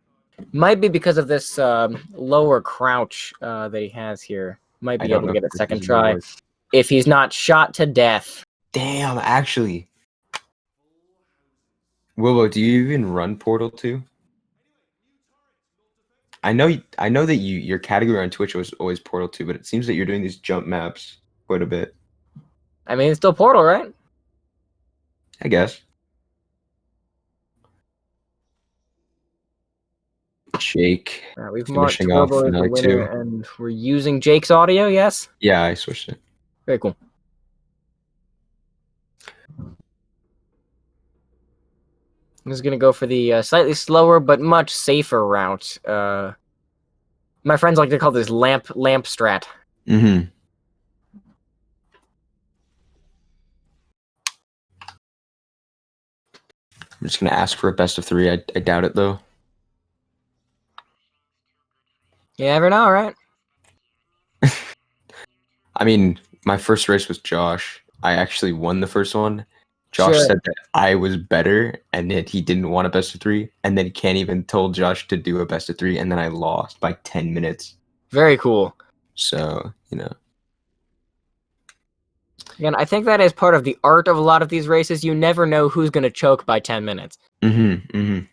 Might be because of this lower crouch that he has here. Might be able to get a second try if he's not shot to death. Damn, actually. Wilbo, do you even run Portal 2? I know that your category on Twitch was always Portal 2, but it seems that you're doing these jump maps quite a bit. I mean, it's still Portal, right? I guess. Jake. We've marked finishing off Wilbo as the another winner, 2. and we're using Jake's audio, yes? Yeah, I switched it. Very cool. I'm just gonna go for the slightly slower but much safer route. My friends like to call this lamp strat. Mm-hmm. I'm just gonna ask for a best of 3. I doubt it though. You never know, right? I mean, my first race was Josh. I actually won the first one. Josh said that I was better and that he didn't want a best of 3, and then Ken even told Josh to do a best of 3, and then I lost by 10 minutes. Very cool. So, you know. Again, I think that is part of the art of a lot of these races. You never know who's going to choke by 10 minutes. Mm-hmm, mm-hmm.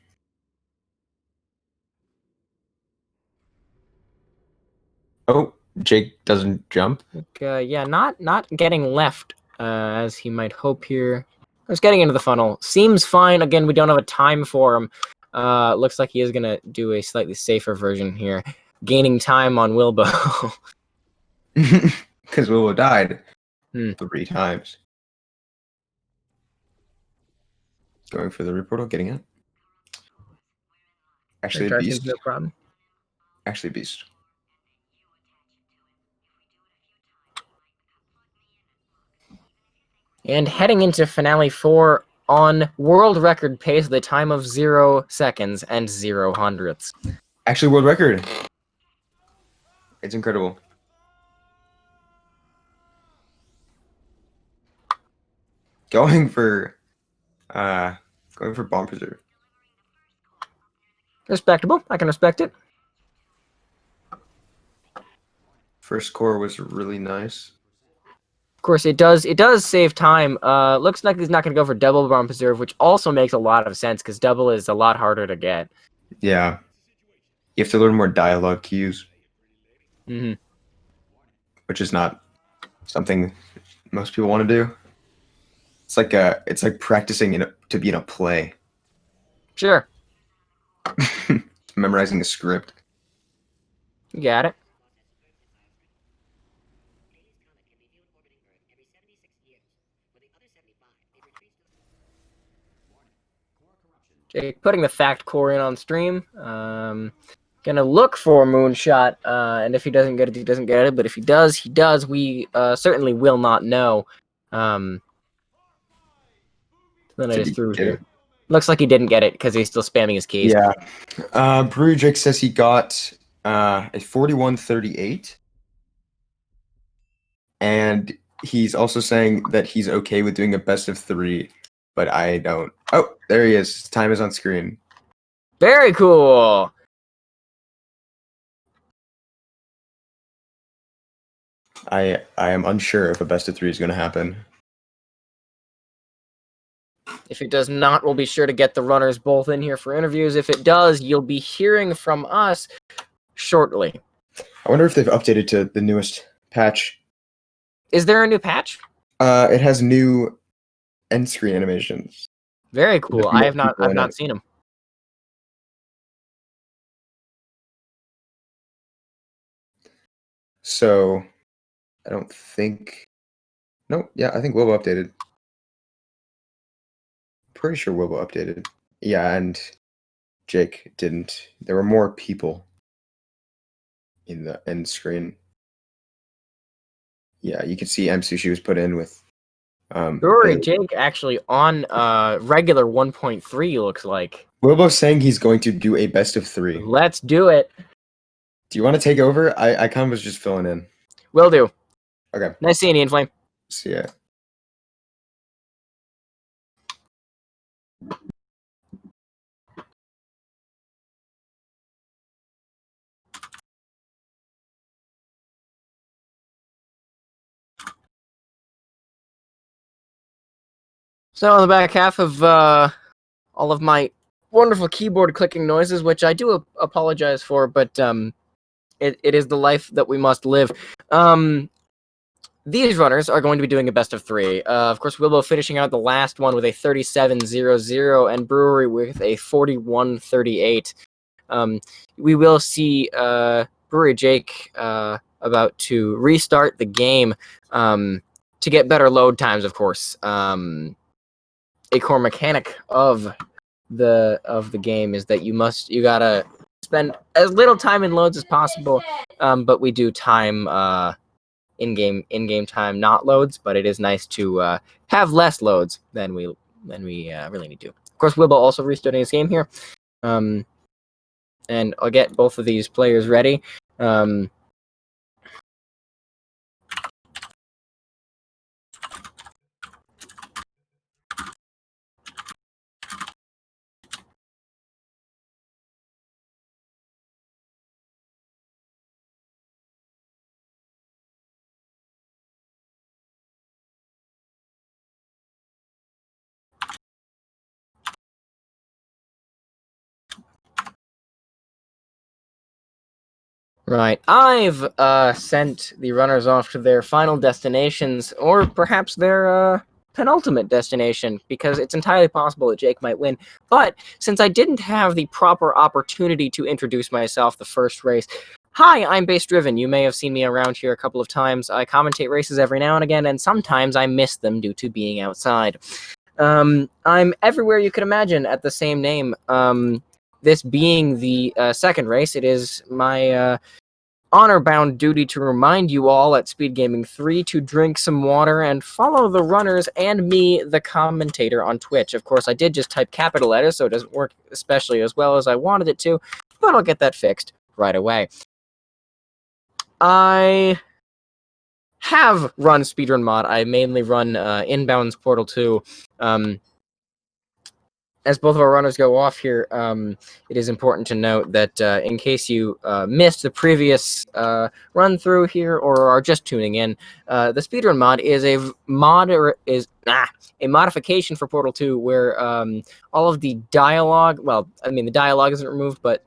Oh, Jake doesn't jump. Yeah, not getting left as he might hope here. Just getting into the funnel. Seems fine. Again, we don't have a time for him. Looks like he is going to do a slightly safer version here. Gaining time on Wilbo. Because Wilbo died 3 times. Going for the reportal, getting it. Actually, a beast. No problem. Actually, a beast. And heading into Finale 4 on world record pace with a time of 0 seconds and 0 hundredths. Actually, world record. It's incredible. Going for bomb preserve. Respectable. I can respect it. First score was really nice. Of course, it does save time. Looks like he's not going to go for double bomb preserve, which also makes a lot of sense because double is a lot harder to get. Yeah. You have to learn more dialogue cues. Mm-hmm. Which is not something most people want to do. It's like practicing to be in a play. Sure. Memorizing a script. You got it. Jake putting the fact core in on stream. Gonna look for Moonshot, and if he doesn't get it, he doesn't get it. But if he does, he does. We certainly will not know. Then I just threw here. Looks like he didn't get it because he's still spamming his keys. Yeah. BreweryJake says he got a 41-38. And he's also saying that he's okay with doing a best of 3. but I don't. Oh, there he is. His time is on screen. Very cool. I am unsure if a best of 3 is going to happen. If it does not, we'll be sure to get the runners both in here for interviews. If it does, you'll be hearing from us shortly. I wonder if they've updated to the newest patch. Is there a new patch? It has new end screen animations. Very cool. There's I more have not. people I've in not it. seen them. So, I don't think. No, yeah, I think Wilbo updated. Pretty sure Wilbo updated. Yeah, and Jake didn't. There were more people in the end screen. Yeah, you can see M Sushi was put in with. BreweryJake actually on regular 1.3 looks like. Wilbo's saying he's going to do a best of 3. Let's do it. Do you want to take over? I kind of was just filling in. Will do. Okay. Nice seeing you, Inflame. See ya. So on the back half of all of my wonderful keyboard clicking noises, which I do apologize for, but it is the life that we must live. These runners are going to be doing a best of 3. Of course, Wilbo finishing out the last one with a 37-0-0 and Brewery with a 41-38. We will see BreweryJake about to restart the game to get better load times, of course. A core mechanic of the game is that you gotta spend as little time in loads as possible, but we do time in-game time, not loads, but it is nice to have less loads than we really need to. Of course, Wilbo also restarting his game here, and I'll get both of these players ready. Right, I've sent the runners off to their final destinations, or perhaps their penultimate destination, because it's entirely possible that Jake might win. But since I didn't have the proper opportunity to introduce myself the first race, hi, I'm Base Driven. You may have seen me around here a couple of times. I commentate races every now and again, and sometimes I miss them due to being outside. I'm everywhere you could imagine at the same name. This being the second race, it is my honor-bound duty to remind you all at SpeedGaming 3 to drink some water and follow the runners and me, the commentator, on Twitch. Of course, I did just type capital letters, so it doesn't work especially as well as I wanted it to, but I'll get that fixed right away. I have run Speedrun mod. I mainly run Inbounds Portal 2. As both of our runners go off here, it is important to note that in case you missed the previous run through here or are just tuning in, the Speedrun mod is a modification for Portal 2 where all of the dialogue, well, I mean the dialogue isn't removed, but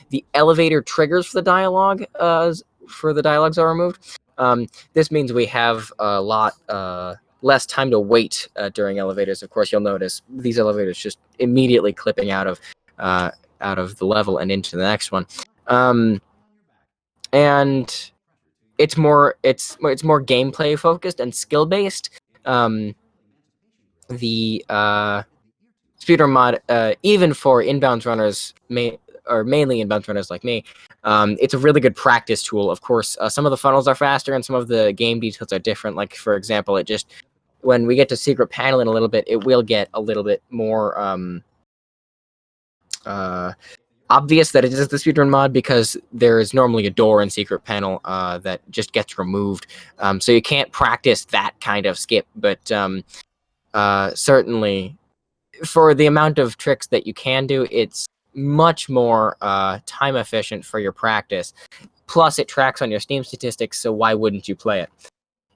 the elevator triggers for the dialogue are removed. This means we have a lot less time to wait during elevators. Of course, you'll notice these elevators just immediately clipping out of the level and into the next one. And it's more gameplay focused and skill based. The speedrun mod, even for inbounds runners, mainly inbounds runners like me, it's a really good practice tool. Of course, some of the funnels are faster and some of the game details are different. Like, for example, when we get to secret panel in a little bit, it will get a little bit more obvious that it is the speedrun mod, because there is normally a door in secret panel that just gets removed. So you can't practice that kind of skip, but certainly, for the amount of tricks that you can do, it's much more time efficient for your practice. Plus, it tracks on your Steam statistics, so why wouldn't you play it?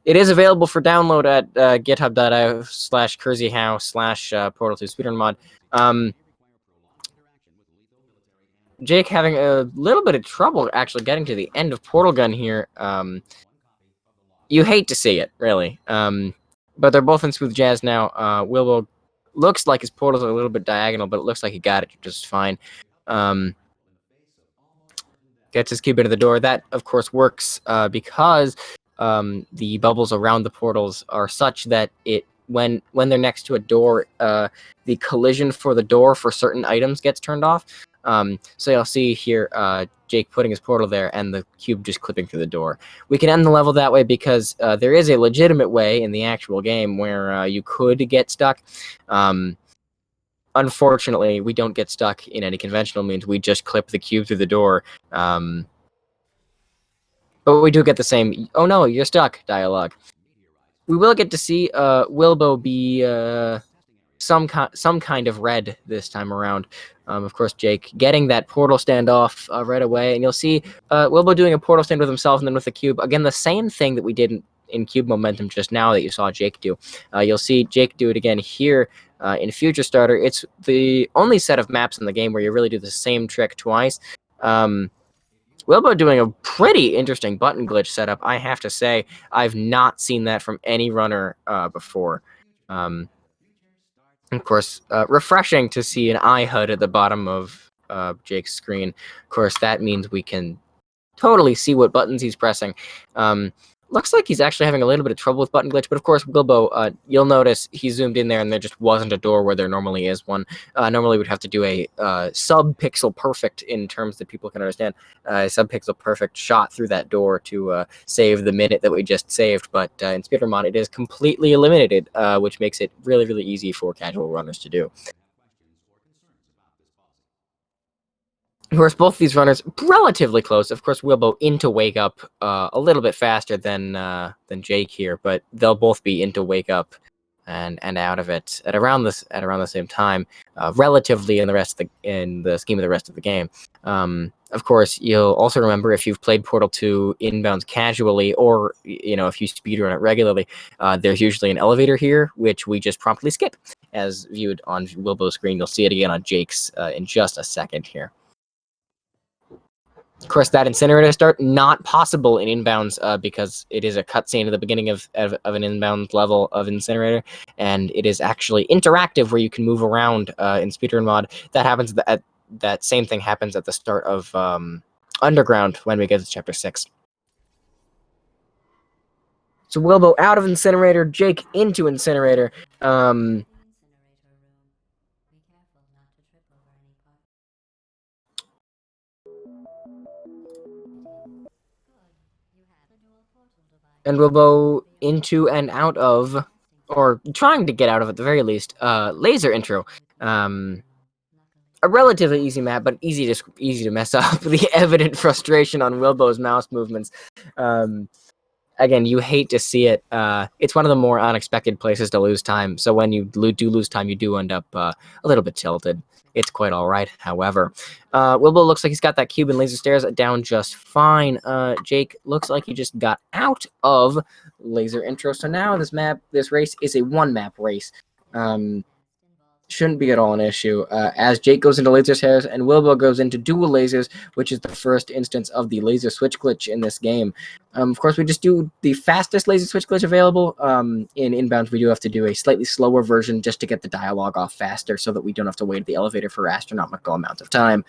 It is available for download at github.io/kurzyhow/portal2 speedrunmod. Jake having a little bit of trouble actually getting to the end of Portal Gun here. You hate to see it, really. But they're both in smooth jazz now. Wilbo looks like his portals are a little bit diagonal, but it looks like he got it just fine. Gets his cube into the door. That, of course, works because the bubbles around the portals are such that when they're next to a door, the collision for the door for certain items gets turned off. So you'll see here Jake putting his portal there and the cube just clipping through the door. We can end the level that way because there is a legitimate way in the actual game where you could get stuck. Unfortunately, we don't get stuck in any conventional means. We just clip the cube through the door. But we do get the same, "Oh no, you're stuck" dialogue. We will get to see Wilbo be some kind of red this time around. Of course, Jake getting that portal standoff right away, and you'll see Wilbo doing a portal stand with himself and then with the cube. Again, the same thing that we did in Cube Momentum just now that you saw Jake do. You'll see Jake do it again here in Future Starter. It's the only set of maps in the game where you really do the same trick twice. Wilbo doing a pretty interesting button glitch setup, I have to say. I've not seen that from any runner before. Of course, refreshing to see an eye HUD at the bottom of Jake's screen. Of course, that means we can totally see what buttons he's pressing. Looks like he's actually having a little bit of trouble with button glitch, but of course, Wilbo, you'll notice he zoomed in there and there just wasn't a door where there normally is one. Normally, we'd have to do a sub-pixel perfect, in terms that people can understand, a sub-pixel perfect shot through that door to save the minute that we just saved, but in Speedrun Mod, it is completely eliminated, which makes it really, really easy for casual runners to do. Of course, both these runners relatively close. Of course, Wilbo into Wake Up a little bit faster than Jake here, but they'll both be into Wake Up and out of it at around the same time, relatively in the scheme of the rest of the game. Of course, you'll also remember, if you've played Portal 2 inbounds casually, or if you speedrun it regularly, there's usually an elevator here, which we just promptly skip. As viewed on Wilbo's screen, you'll see it again on Jake's in just a second here. Of course, that incinerator start, not possible in inbounds because it is a cutscene at the beginning of an inbound level of incinerator, and it is actually interactive where you can move around in Speedrun Mod. That happens that same thing happens at the start of Underground when we get to Chapter 6. So Wilbo out of incinerator, Jake into incinerator. And Wilbo into and out of, or trying to get out of at the very least, laser intro. A relatively easy map, but easy to mess up. The evident frustration on Wilbo's mouse movements. Again, you hate to see it. It's one of the more unexpected places to lose time. So when you do lose time, you do end up a little bit tilted. It's quite all right, however. Wilbo looks like he's got that cube and laser stairs down just fine. Jake looks like he just got out of laser intro. So now this race is a one-map race. Shouldn't be at all an issue. As Jake goes into laser stairs and Wilbo goes into dual lasers, which is the first instance of the laser switch glitch in this game. Of course, we just do the fastest laser switch glitch available. In inbounds, we do have to do a slightly slower version just to get the dialogue off faster so that we don't have to wait at the elevator for astronomical amounts of time.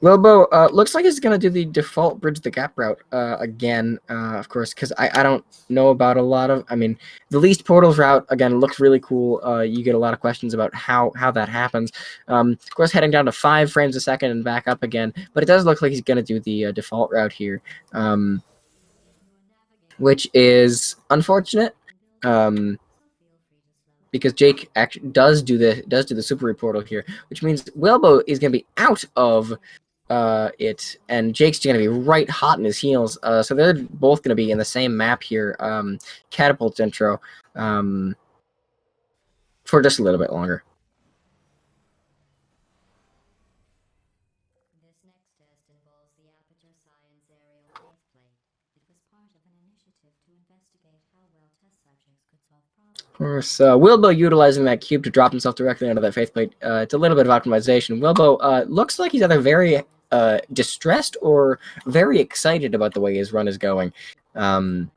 Wilbo looks like he's going to do the default Bridge the Gap route again, of course, because I don't know about a lot of... I mean, the least portals route, again, looks really cool. You get a lot of questions about how that happens. Of course, heading down to 5 frames a second and back up again, but it does look like he's going to do the default route here, which is unfortunate. Because Jake actually does do the super portal here, which means Wilbo is going to be out of it, and Jake's going to be right hot in his heels. So they're both going to be in the same map here, Catapult intro, for just a little bit longer. This next test involves the Aperture Science aerial faceplate. It was part of an initiative to investigate how well test subjects could solve problems. Of course, Wilbo utilizing that cube to drop himself directly onto that faceplate. It's a little bit of optimization. Wilbo looks like he's either very distressed or very excited about the way his run is going. I'm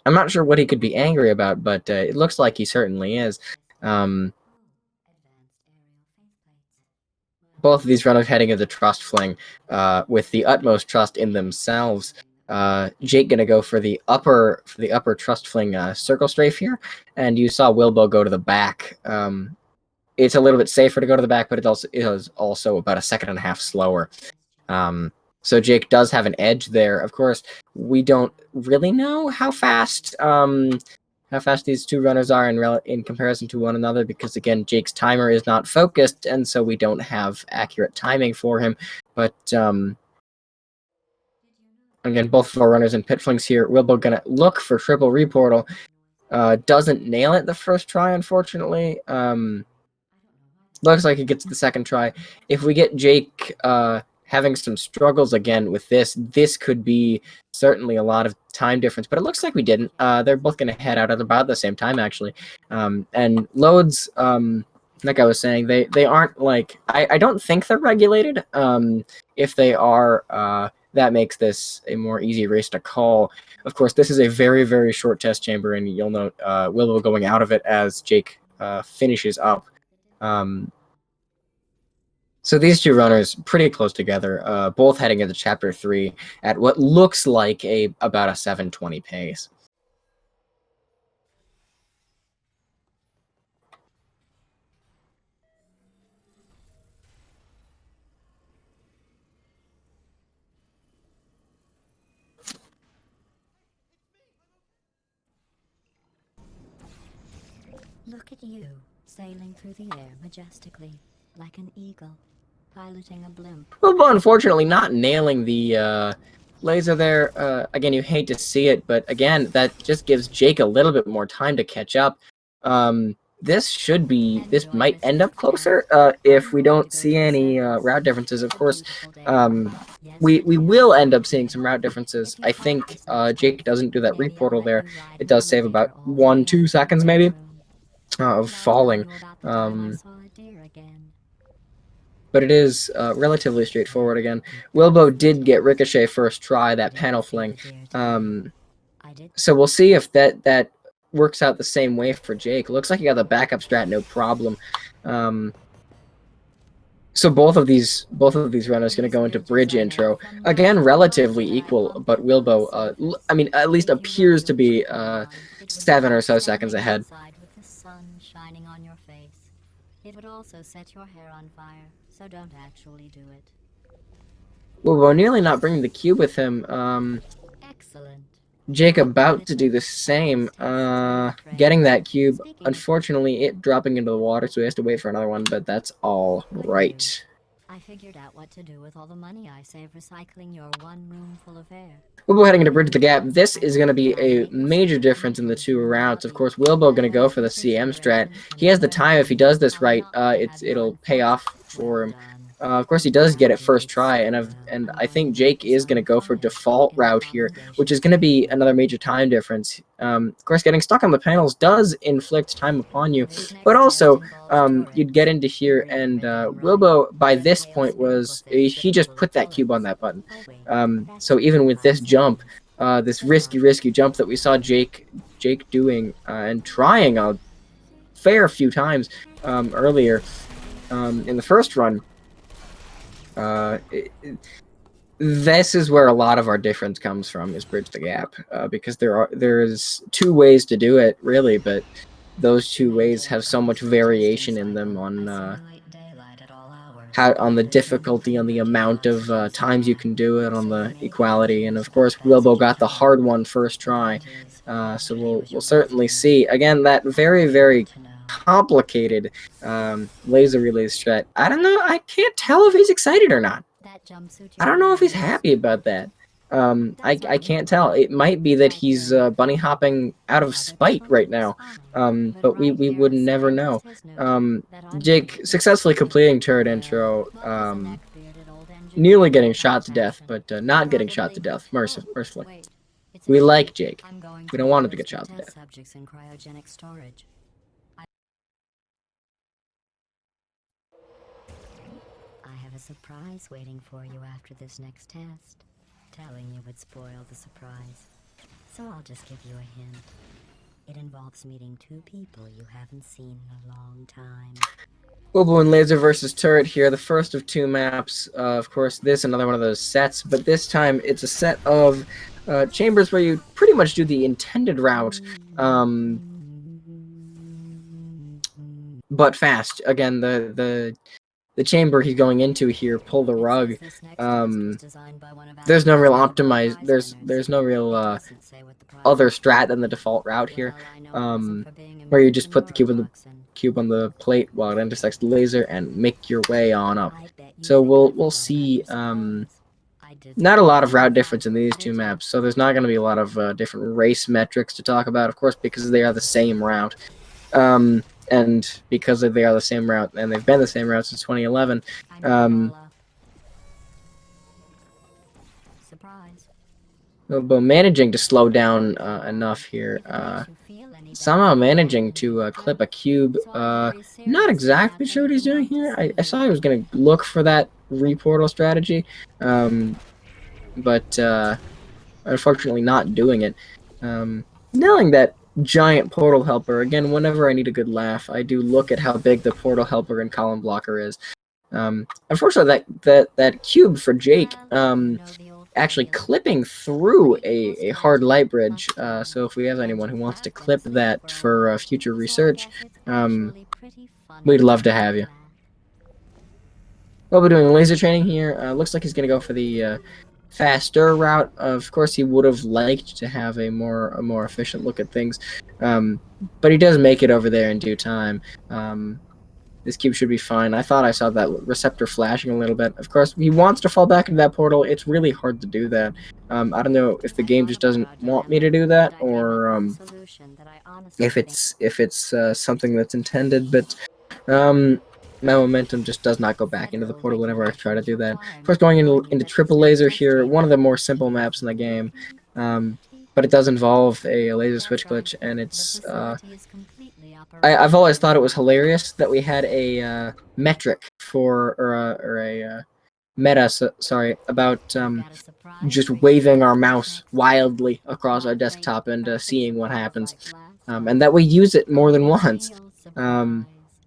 not sure what he could be angry about, but it looks like he certainly is. Advanced aerial faceplates. Both of these runners heading into Trust Fling with the utmost trust in themselves. Jake gonna go for the upper Trust Fling circle strafe here, and you saw Wilbo go to the back. It's a little bit safer to go to the back, but it is also about a second and a half slower. So Jake does have an edge there. Of course, we don't really know how fast these two runners are in comparison to one another, because again, Jake's timer is not focused, and so we don't have accurate timing for him. But again, both of our runners in pit flings here. Wilbo gonna look for triple reportal. Doesn't nail it the first try, unfortunately. Looks like he gets the second try. If we get Jake having some struggles again with this could be certainly a lot of time difference, but it looks like we didn't. They're both going to head out at about the same time, actually. And loads, like I was saying, they aren't like, I don't think they're regulated. If they are, that makes this a more easy race to call. Of course, this is a very, very short test chamber, and you'll note Willow going out of it as Jake finishes up. So these two runners pretty close together, both heading into Chapter 3 at what looks like about a 7:20 pace. Look at you, sailing through the air majestically, like an eagle, piloting a blimp. Well, but unfortunately not nailing the laser there. Again, you hate to see it, but again, that just gives Jake a little bit more time to catch up. This might end up closer if we don't see any route differences. Of course, we will end up seeing some route differences. I think Jake doesn't do that reportal there. It does save about 1-2 seconds maybe of falling. But it is relatively straightforward again. Wilbo did get Ricochet first try, that panel fling. So we'll see if that works out the same way for Jake. Looks like he got the backup strat, no problem. So both of these runners going to go into bridge intro. Again, relatively equal, but Wilbo, I mean, at least appears to be 7 or so seconds ahead. With the sun shining on your face. It would also set your hair on fire, so don't actually do it. Wilbo nearly not bringing the cube with him. Excellent. Jake about to do the same, getting that cube. Unfortunately, it dropping into the water, so he has to wait for another one, but that's all right. I figured out what to do with all the money I save recycling your one room full of air. Wilbo heading into Bridge the Gap. This is going to be a major difference in the two routes. Of course, Wilbo going to go for the CM strat. He has the time. If he does this right, it'll pay off for him. Of course, he does get it first try, and I think Jake is going to go for default route here, which is going to be another major time difference. Of course, getting stuck on the panels does inflict time upon you, but also you'd get into here, and Wilbo, by this point, he just put that cube on that button. So even with this jump, this risky jump that we saw Jake doing and trying a fair few times earlier in the first run, this is where a lot of our difference comes from, is Bridge the Gap, because there's 2 ways to do it really, but those 2 ways have so much variation in them on on the difficulty, on the amount of times you can do it, on the equality, and of course Wilbo got the hard one first try, so we'll certainly see again that very complicated laser relay strat. I don't know, I can't tell if he's excited or not. That I don't know if he's happy about that. I can't tell. It might be that he's bunny hopping out of spite right now. But we would never know. Jake successfully completing turret intro. Nearly getting shot to death, but not getting shot to death, mercifully. We like Jake. We don't want him to get shot to death. Subjects in cryogenic storage. I have a surprise waiting for you after this next test. Telling you would spoil the surprise. So I'll just give you a hint. It involves meeting two people you haven't seen in a long time. Wilbo and Laser versus Turret here, the first of 2 maps. Of course, this another one of those sets, but this time it's a set of chambers where you pretty much do the intended route, but fast. Again, the chamber he's going into here, pull the rug. There's no real optimize. There's no real other strat than the default route here, where you just put the cube on the plate while it intersects the laser and make your way on up. So we'll see not a lot of route difference in these 2 maps. So there's not going to be a lot of different race metrics to talk about, of course, because they are the same route. And because they are the same route, and they've been the same route since 2011, but managing to slow down enough here, somehow managing to clip a cube. Not exactly sure what he's doing here. I saw he was going to look for that reportal strategy, but unfortunately not doing it. Nailing that giant portal helper. Again, whenever I need a good laugh, I do look at how big the portal helper and column blocker is. Unfortunately, that cube for Jake actually clipping through a hard light bridge. So if we have anyone who wants to clip that for future research, we'd love to have you. We'll be doing laser training here. Looks like he's going to go for the faster route. Of course, he would have liked to have a more efficient look at things, but he does make it over there in due time. This cube should be fine. I thought I saw that receptor flashing a little bit. Of course, he wants to fall back into that portal. It's really hard to do that. I don't know if the game just doesn't want me to do that, or if it's something that's intended, but my momentum just does not go back into the portal whenever I try to do that. Of course, going into triple laser here, one of the more simple maps in the game, but it does involve a laser switch glitch, and it's I've always thought it was hilarious that we had a metric for or a meta, sorry, about just waving our mouse wildly across our desktop and seeing what happens, and that we use it more than once.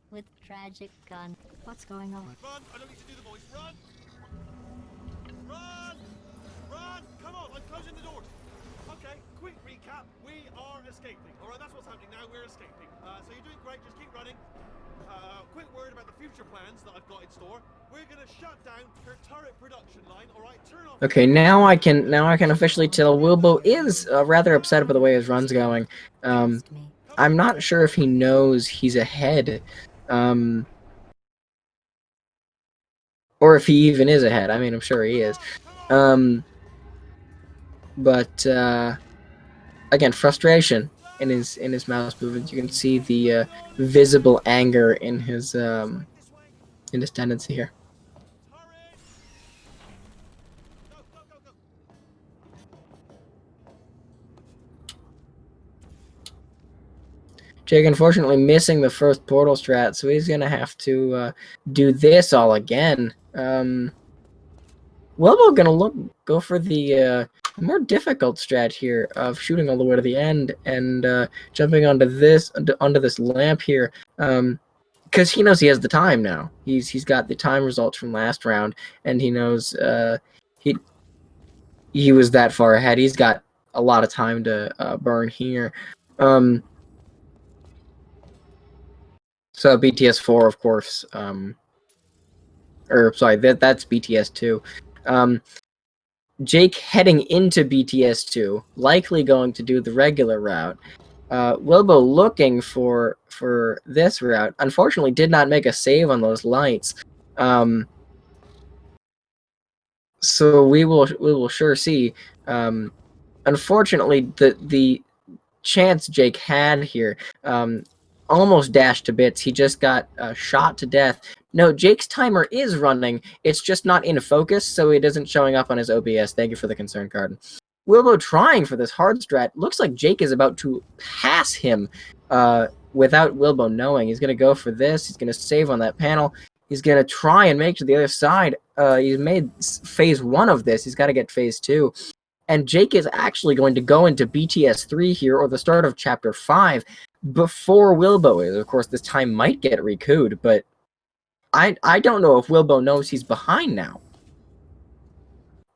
With tragic gun. What's going on? Run! I don't need to do the voice. Run! Run! Run! Come on, I'm closing the doors. Okay, quick recap. We are escaping. Alright, that's what's happening now. We're escaping. So you're doing great. Just keep running. Quick word about the future plans that I've got in store. We're gonna shut down her turret production line. Alright, turn off. Okay, now I can officially tell Wilbo is rather upset about the way his run's going. I'm not sure if he knows he's ahead, or if he even is ahead. I mean, I'm sure he is. But again, frustration in his mouse movements. You can see the visible anger in his tendency here. Jake unfortunately missing the first portal strat, so he's gonna have to do this all again. Wilbo gonna go for the more difficult strat here of shooting all the way to the end and jumping onto this lamp here, because he knows he has the time now. He's got the time results from last round, and he knows he was that far ahead. He's got a lot of time to burn here. So BTS 4, of course, or sorry, that's BTS 2. Jake heading into BTS 2, likely going to do the regular route. Wilbo looking for this route. Unfortunately, did not make a save on those lights. So we will sure see. Unfortunately, the chance Jake had here almost dashed to bits. He just got shot to death. No, Jake's timer is running. It's just not in focus, so it isn't showing up on his OBS. Thank you for the concern card. Wilbo trying for this hard strat. Looks like Jake is about to pass him without Wilbo knowing. He's going to go for this. He's going to save on that panel. He's going to try and make to the other side. He's made phase 1 of this. He's got to get phase 2. And Jake is actually going to go into BTS 3 here, or the start of Chapter 5, before Wilbo is. Of course, this time might get recouped, but I don't know if Wilbo knows he's behind now.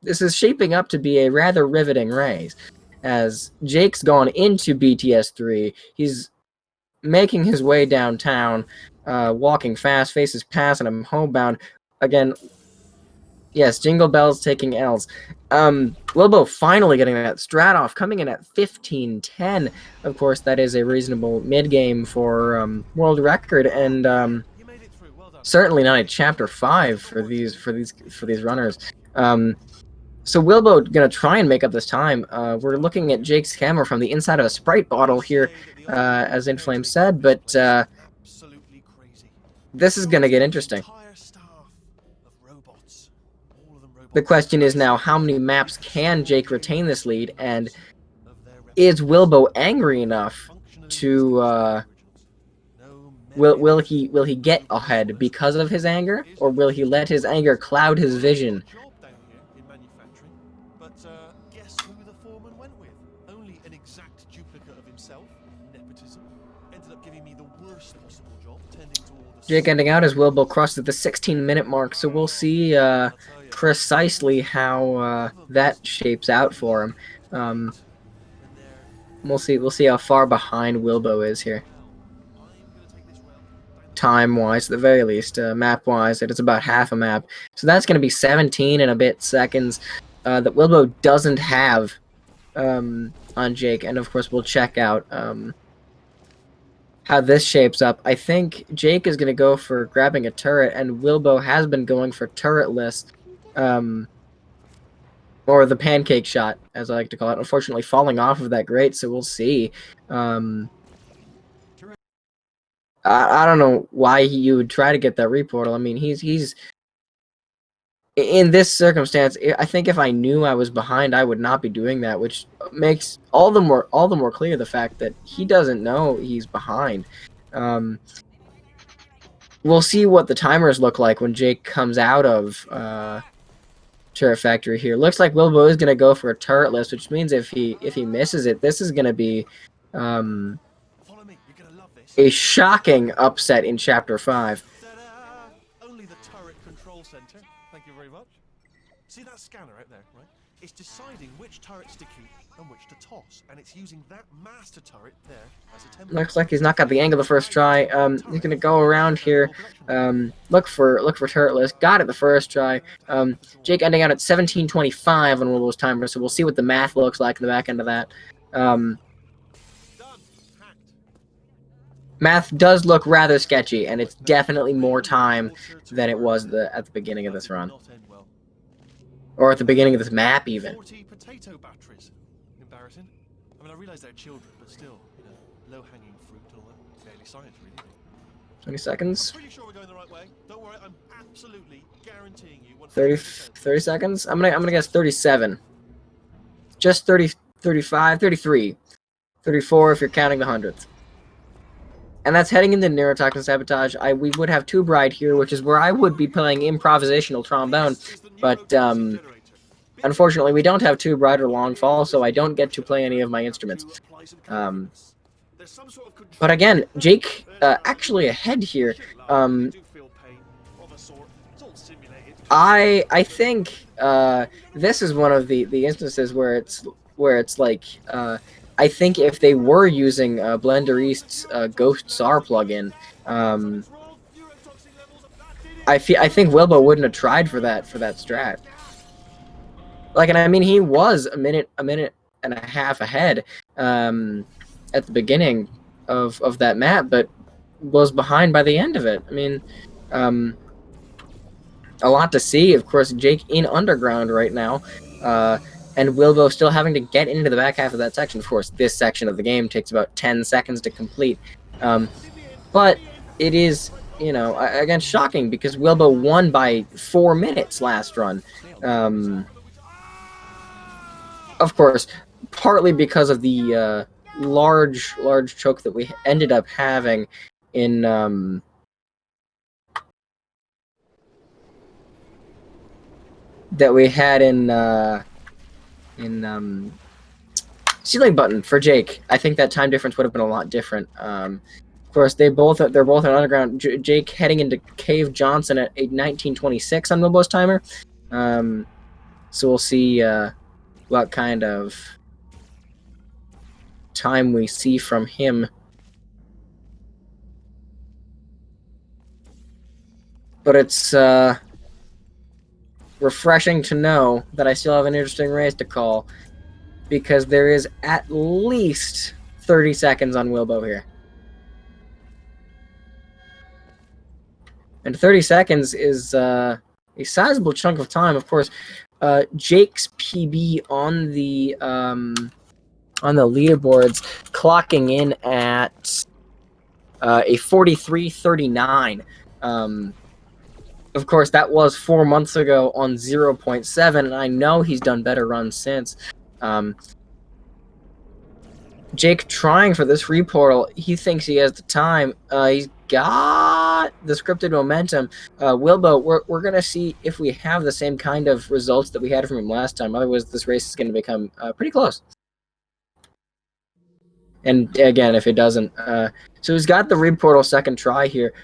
This is shaping up to be a rather riveting race, as Jake's gone into BTS 3. He's making his way downtown, walking fast, faces passing him homebound. Again, yes, Jingle Bells taking L's. Wilbo finally getting that strat off, coming in at 15:10. Of course, that is a reasonable mid-game for world record, and certainly not a Chapter 5 for these runners. So Wilbo gonna try and make up this time. We're looking at Jake's camera from the inside of a Sprite bottle here, as Inflame said, but this is gonna get interesting. The question is now, how many maps can Jake retain this lead, and is Wilbo angry enough to will he get ahead because of his anger, or will he let his anger cloud his vision? Guess who the foreman went with? Only an exact duplicate of himself. Nepotism. Ended up giving me the worst possible job, tending to all the... Jake ending out as Wilbo crosses the 16-minute mark, so we'll see precisely how that shapes out for him. We'll see how far behind Wilbo is here. Time-wise, at the very least, map-wise, it's about half a map. So that's going to be 17 and a bit seconds that Wilbo doesn't have on Jake. And, of course, we'll check out how this shapes up. I think Jake is going to go for grabbing a turret, and Wilbo has been going for turretless, or the pancake shot, as I like to call it. Unfortunately, falling off of that grate, so we'll see. I don't know why you would try to get that reportal. I mean, he's in this circumstance. I think if I knew I was behind, I would not be doing that, which makes all the more clear the fact that he doesn't know he's behind. We'll see what the timers look like when Jake comes out of Turret Factory here. Looks like Wilbo is going to go for a turretless, which means if he misses it, this is going to be a shocking upset in Chapter 5. Only the turret control center. Thank you very much. See that scanner out there, right? It's deciding which turrets to keep and which to toss, and it's using that master turret there as a template. Looks like he's not got the angle the first try. He's gonna go around here. Look for turretless. Got it the first try. Jake ending out at 17:25 on one of those timers, so we'll see what the math looks like in the back end of that. Math does look rather sketchy, and it's definitely more time than it was at the beginning of this run. Or at the beginning of this map, even. 40 potato batteries. Embarrassing. I mean, I realize they're children, but still, you know, low-hanging fruit and all that. Fairly science, really. 20 seconds. Pretty sure we're going the right way. Don't worry, I'm absolutely guaranteeing you 30 seconds? I'm gonna guess 37. Just 30, 35, 33. 34 if you're counting the hundredths. And that's heading into Neurotoxin Sabotage. We would have Tube Ride here, which is where I would be playing improvisational trombone. But, unfortunately, we don't have Tube Ride or Long Fall, so I don't get to play any of my instruments. But again, Jake actually ahead here. I think this is one of the instances where it's like... I think if they were using Blender East's Ghost SAR plugin, I think Wilbo wouldn't have tried for that strat. Like, and I mean, he was a minute and a half ahead at the beginning of that map, but was behind by the end of it. I mean, a lot to see. Of course, Jake in underground right now, and Wilbo still having to get into the back half of that section. Of course, this section of the game takes about 10 seconds to complete, but it is, you know, again, shocking because Wilbo won by 4 minutes last run. Of course, partly because of the large choke that we ended up having in ceiling button for Jake. I think that time difference would have been a lot different. Of course, they're both in underground. Jake heading into Cave Johnson at a 1926 on Wilbo's timer. So we'll see what kind of time we see from him. But it's refreshing to know that I still have an interesting race to call, because there is at least 30 seconds on Wilbo here. And 30 seconds is a sizable chunk of time. Of course, Jake's PB on the leaderboards clocking in at a 43:39. Of course, that was 4 months ago on 0.7, and I know he's done better runs since. Jake trying for this reportal. He thinks he has the time. He's got the scripted momentum. Wilbo, we're going to see if we have the same kind of results that we had from him last time. Otherwise, this race is going to become pretty close. And again, if it doesn't. So he's got the reportal second try here,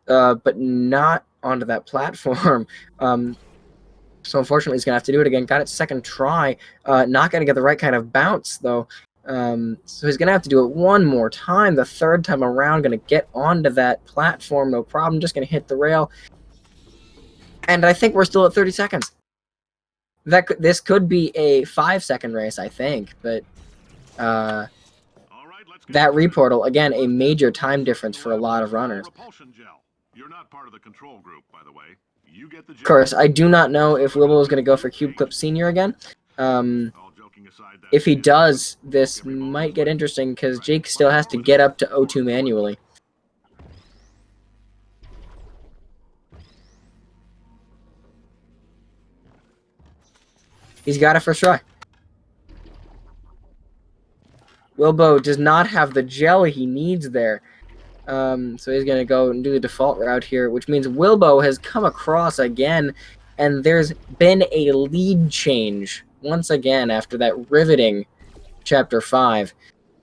but not onto that platform. So unfortunately, he's going to have to do it again. Got it second try. Not going to get the right kind of bounce, though. So he's going to have to do it one more time. The third time around, going to get onto that platform, no problem. Just going to hit the rail. And I think we're still at 30 seconds. This could be a 5-second race, I think. But that reportal, again, a major time difference for a lot of runners. You're not part of the control group, by the way. You get the Of course, I do not know if Wilbo is going to go for Cube Clip Senior again. If he does, this might get interesting because Jake still has to get up to O2 manually. He's got it first try. Wilbo does not have the gel he needs there. So he's going to go and do the default route here, which means Wilbo has come across again, and there's been a lead change once again after that riveting Chapter 5.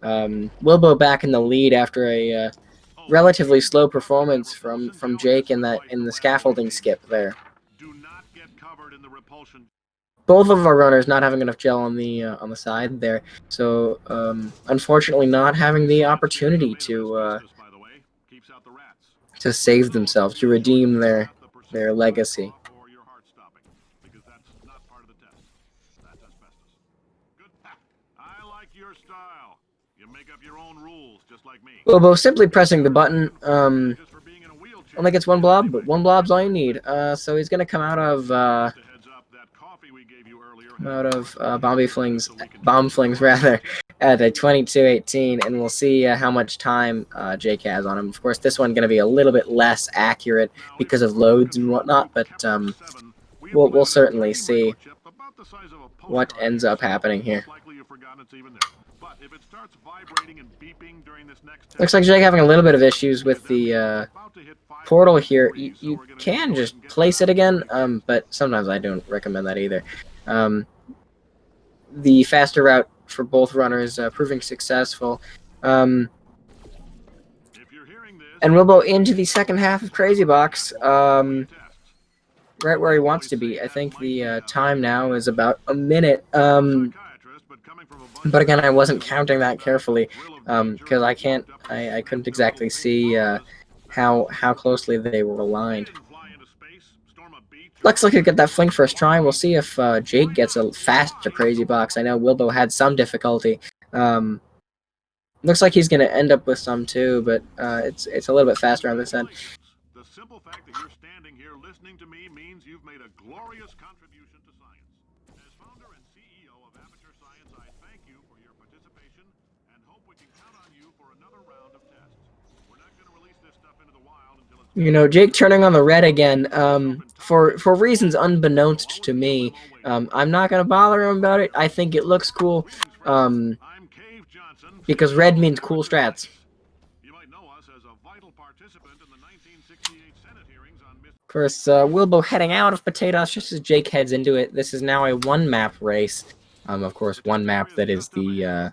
Wilbo back in the lead after a relatively slow performance from Jake in the scaffolding skip there. Both of our runners not having enough gel on the side there, so unfortunately not having the opportunity to save themselves, to redeem their legacy. Wilbo simply pressing the button. Only gets one blob, but one blob's all you need. So he's gonna come out of bomb flings rather, at a 22:18, and we'll see how much time Jake has on him. Of course, this one's going to be a little bit less accurate because of loads and whatnot, but we'll certainly see what ends up happening here. Looks like Jake having a little bit of issues with the portal here. You can just place it again, but sometimes I don't recommend that either. The faster route for both runners proving successful. And Wilbo into the second half of Crazy Box, right where he wants to be. I think the time now is about a minute. But again, I wasn't counting that carefully because I couldn't exactly see how closely they were aligned. Looks like he'll get that fling first try. We'll see if Jake gets a faster Crazy Box. I know Wilbo had some difficulty. Looks like he's going to end up with some too, but it's a little bit faster on this end. the simple fact that you're standing here listening to me means you've made a glorious contribution to science. As founder and CEO of Aperture Science, I thank you for your participation and hope we can count on you for another round of tests. We're not going to release this stuff into the wild until it's... You know, Jake turning on the red again, for reasons unbeknownst to me. I'm not gonna bother him about it. I think it looks cool, because red means cool strats. You might know us as a vital participant in the 1968 Senate hearings on Of course, Wilbo heading out of Potatoes just as Jake heads into it. This is now a one-map race. Of course, one map that is the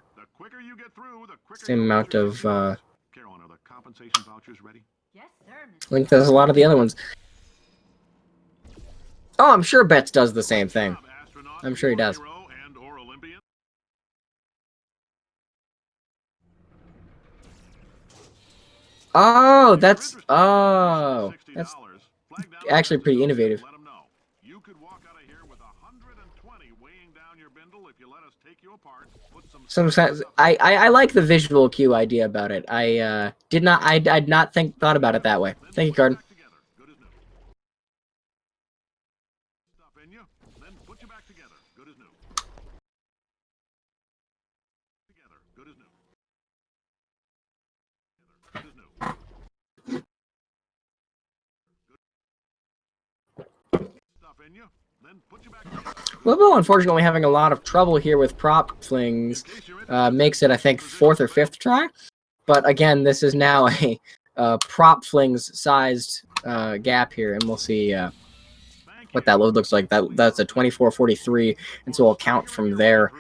same amount of Carolyn, are the compensation vouchers ready? Yes, sir. length as a lot of the other ones. Oh, I'm sure Betts does the same thing. I'm sure he does. Oh, that's actually pretty innovative. You could walk out of here with 120 weighing down your bindle if you let us take you apart. Sometimes I like the visual cue idea about it. I did not thought about it that way. Thank you, Carden. Then put you back together. Good as new. Together. Good as new. Good as new. Stuff in you. Then put you back together. Wilbo, unfortunately, having a lot of trouble here with prop flings. Makes it, I think, 4th or 5th try. But again, this is now a prop flings sized gap here, and we'll see what that load looks like. That's a 24:43, and so I'll count from there.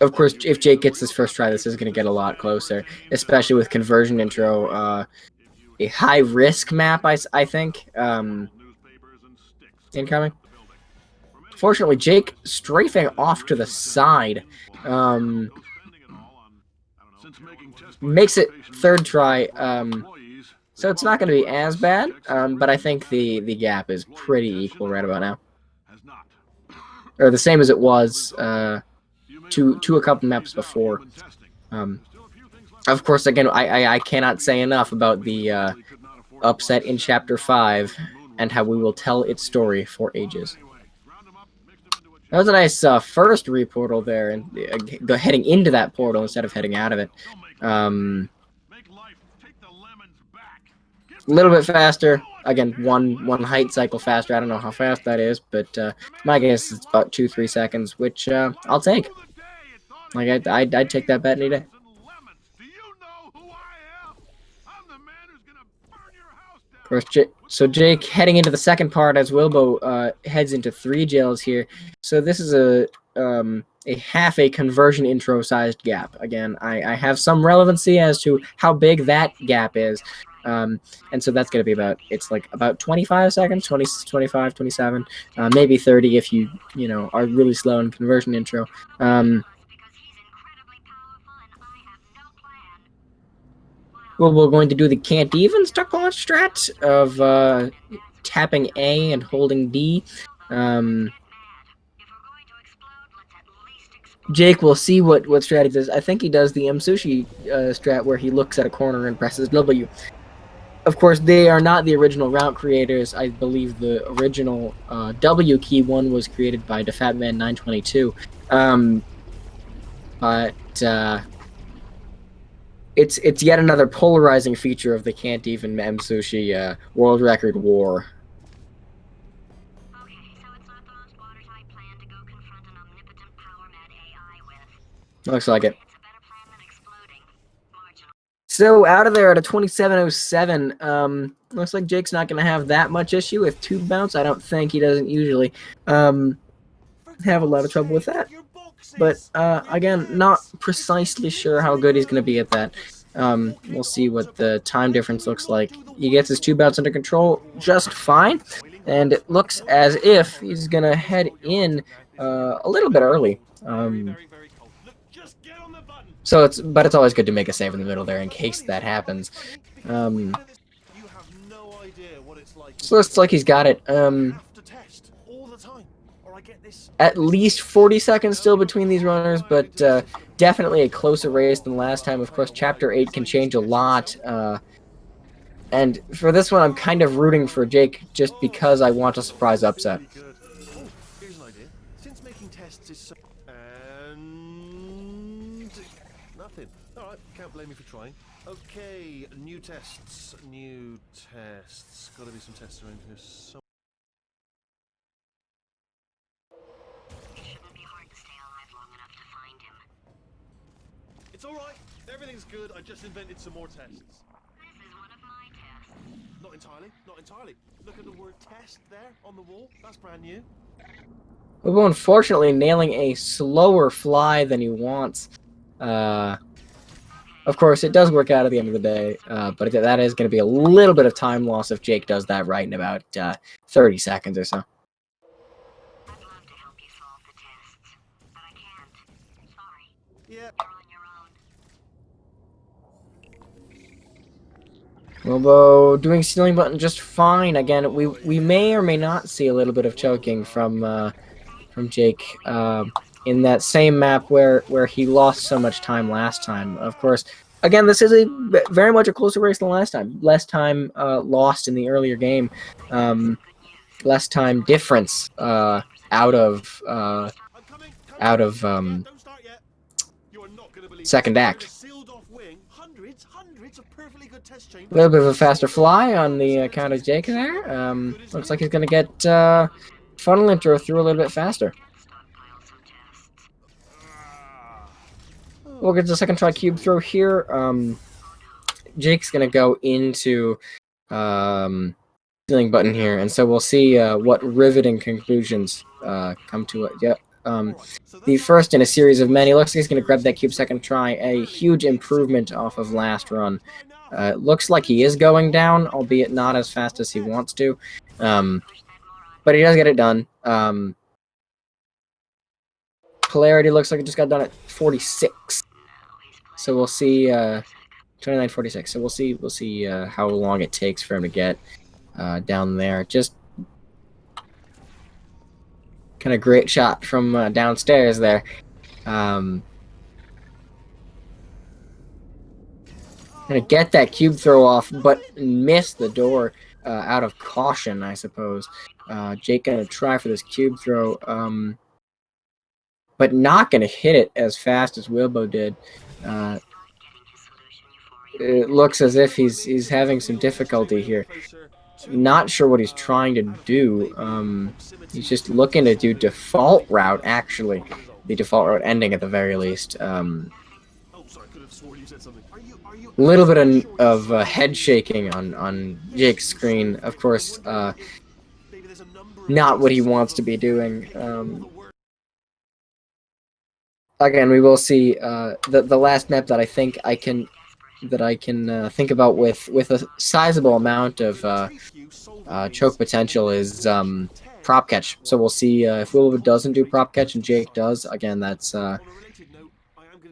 Of course, if Jake gets this first try, this is going to get a lot closer, especially with conversion intro. A high risk map, I think, incoming. Fortunately, Jake strafing off to the side makes it 3rd try. So it's not going to be as bad, but I think the gap is pretty equal right about now. Or the same as it was to a couple maps before. Of course, again, I cannot say enough about the upset in Chapter 5 and how we will tell its story for ages. That was a nice first reportal there, and heading into that portal instead of heading out of it. A little bit faster. Again, one height cycle faster. I don't know how fast that is, but my guess is about 2-3 seconds, which I'll take. Like I'd take that bet any day. Of course, so Jake heading into the second part as Wilbo heads into 3 jails here. So this is a half a conversion intro sized gap. Again, I have some relevancy as to how big that gap is. And so that's going to be about 25 seconds, 20, 25, 27, maybe 30 if you are really slow in conversion intro. Well, we're going to do the can't even stuck launch strat of tapping A and holding D. Jake will see what strat he does. I think he does the M-Sushi strat where he looks at a corner and presses W. Of course, they are not the original route creators. I believe the original W key one was created by DeFatman922. But it's yet another polarizing feature of the can't even M-Sushi world record war. Okay, so it's not the most watertight plan to go confront an omnipotent power-mad AI with. Looks like it. It's a better plan than exploding. Marginal. So out of there at a 27:07. Looks like Jake's not going to have that much issue with tube bounce. I don't think he doesn't usually have a lot of trouble with that. But again, not precisely sure how good he's going to be at that. We'll see what the time difference looks like. He gets his tube bounce under control just fine, and it looks as if he's going to head in a little bit early. So it's always good to make a save in the middle there in case that happens. So looks like he's got it. At least 40 seconds still between these runners, but definitely a closer race than last time. Of course, Chapter 8 can change a lot And for this one, I'm kind of rooting for Jake just because I want a surprise upset. Really good. Oh, here's an idea. Since making tests is so... And... nothing. Alright, can't blame me for trying. Okay, new tests. New tests. Gotta be some tests around here somewhere. It shouldn't be hard to stay alive long enough to find him. It's alright. Everything's good. I just invented some more tests. This is one of my tests. Not entirely. Not entirely. Look at the word test there on the wall. That's brand new. Wilbo unfortunately nailing a slower fly than he wants. Of course, it does work out at the end of the day, but that is going to be a little bit of time loss if Jake does that right in about 30 seconds or so. I'd love to help you solve the tests, but I can't. Sorry. Yeah. You're on your own. Wilbo doing stealing button just fine. Again, we may or may not see a little bit of choking from Jake in that same map where he lost so much time last time. Of course, again, this is very much a closer race than last time. Less time lost in the earlier game. Less time difference out of I'm coming. Don't start yet. You are not gonna believe second this. act. Sealed off wing. Hundreds of perfectly good test chambers. A little bit of a faster fly on the account of Jake there. Looks like he's going to get funnel intro through a little bit faster. Stockpile some tests. We'll get the second try cube throw here. Jake's going to go into stealing button here, and so we'll see what riveting conclusions come to it. Yep. The first in a series of many. Looks like he's going to grab that cube second try. A huge improvement off of last run. It looks like he is going down, albeit not as fast as he wants to. But he does get it done. Polarity looks like it just got done at 46. So we'll see 29:46. So we'll see how long it takes for him to get down there. Just kind of great shot from downstairs there. Gonna get that cube throw off, but miss the door out of caution, I suppose. Jake gonna try for this cube throw, but not gonna hit it as fast as Wilbo did. It looks as if he's having some difficulty here. Not sure what he's trying to do. He's just looking to do default route, actually. The default route ending at the very least. Oh, sorry, could have sworn you said something. Are you A little bit of head shaking on Jake's screen. Of course, not what he wants to be doing. Again, we will see the last map that I think I can think about with a sizable amount of choke potential is prop catch. So we'll see if Wilbo doesn't do prop catch and Jake does. Again, that's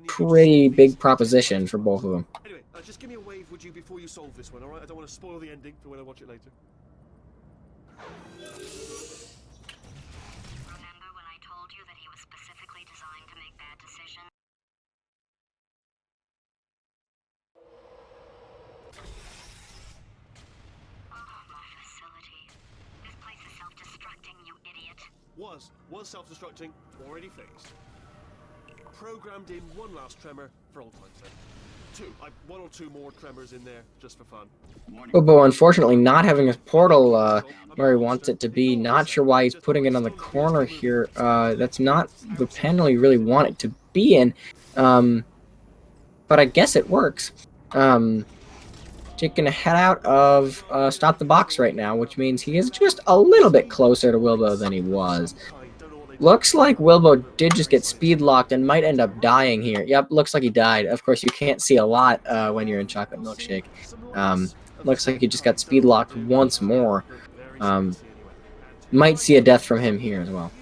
pretty big proposition for both of them. Anyway, just give me a wave, would you, before you solve this one, alright? I don't want to spoil the ending for when I watch it later. Remember when I told you that he was specifically designed to make bad decisions? Oh, my facility. This place is self-destructing, you idiot. Was self-destructing, already fixed. Programmed in one last tremor for old time's sake. One or two more tremors in there, just for fun. Wilbo, unfortunately, not having his portal where he wants it to be. Not sure why he's putting it on the corner here. That's not the panel you really want it to be in. But I guess it works. Jake gonna head out of Stop the Box right now, which means he is just a little bit closer to Wilbo than he was. Looks like Wilbo did just get speed locked and might end up dying here. Yep, looks like he died. Of course, you can't see a lot when you're in Chocolate Milkshake. Looks like he just got speed locked once more. Might see a death from him here as well.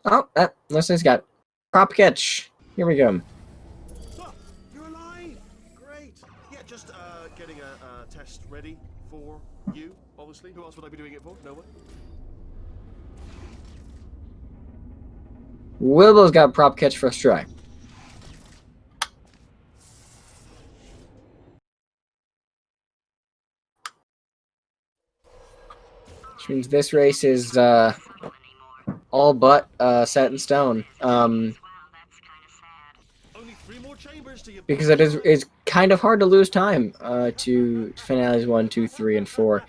Oh, looks like he's got prop catch. Here we go. You're alive! Great! Yeah, just getting a test ready for you, obviously. Who else would I be doing it for? No one? Wilbo's got prop catch first try. Which means this race is all but set in stone. Only 3 more chambers to you. Because it's kind of hard to lose time to finales 1, 2, 3, and 4.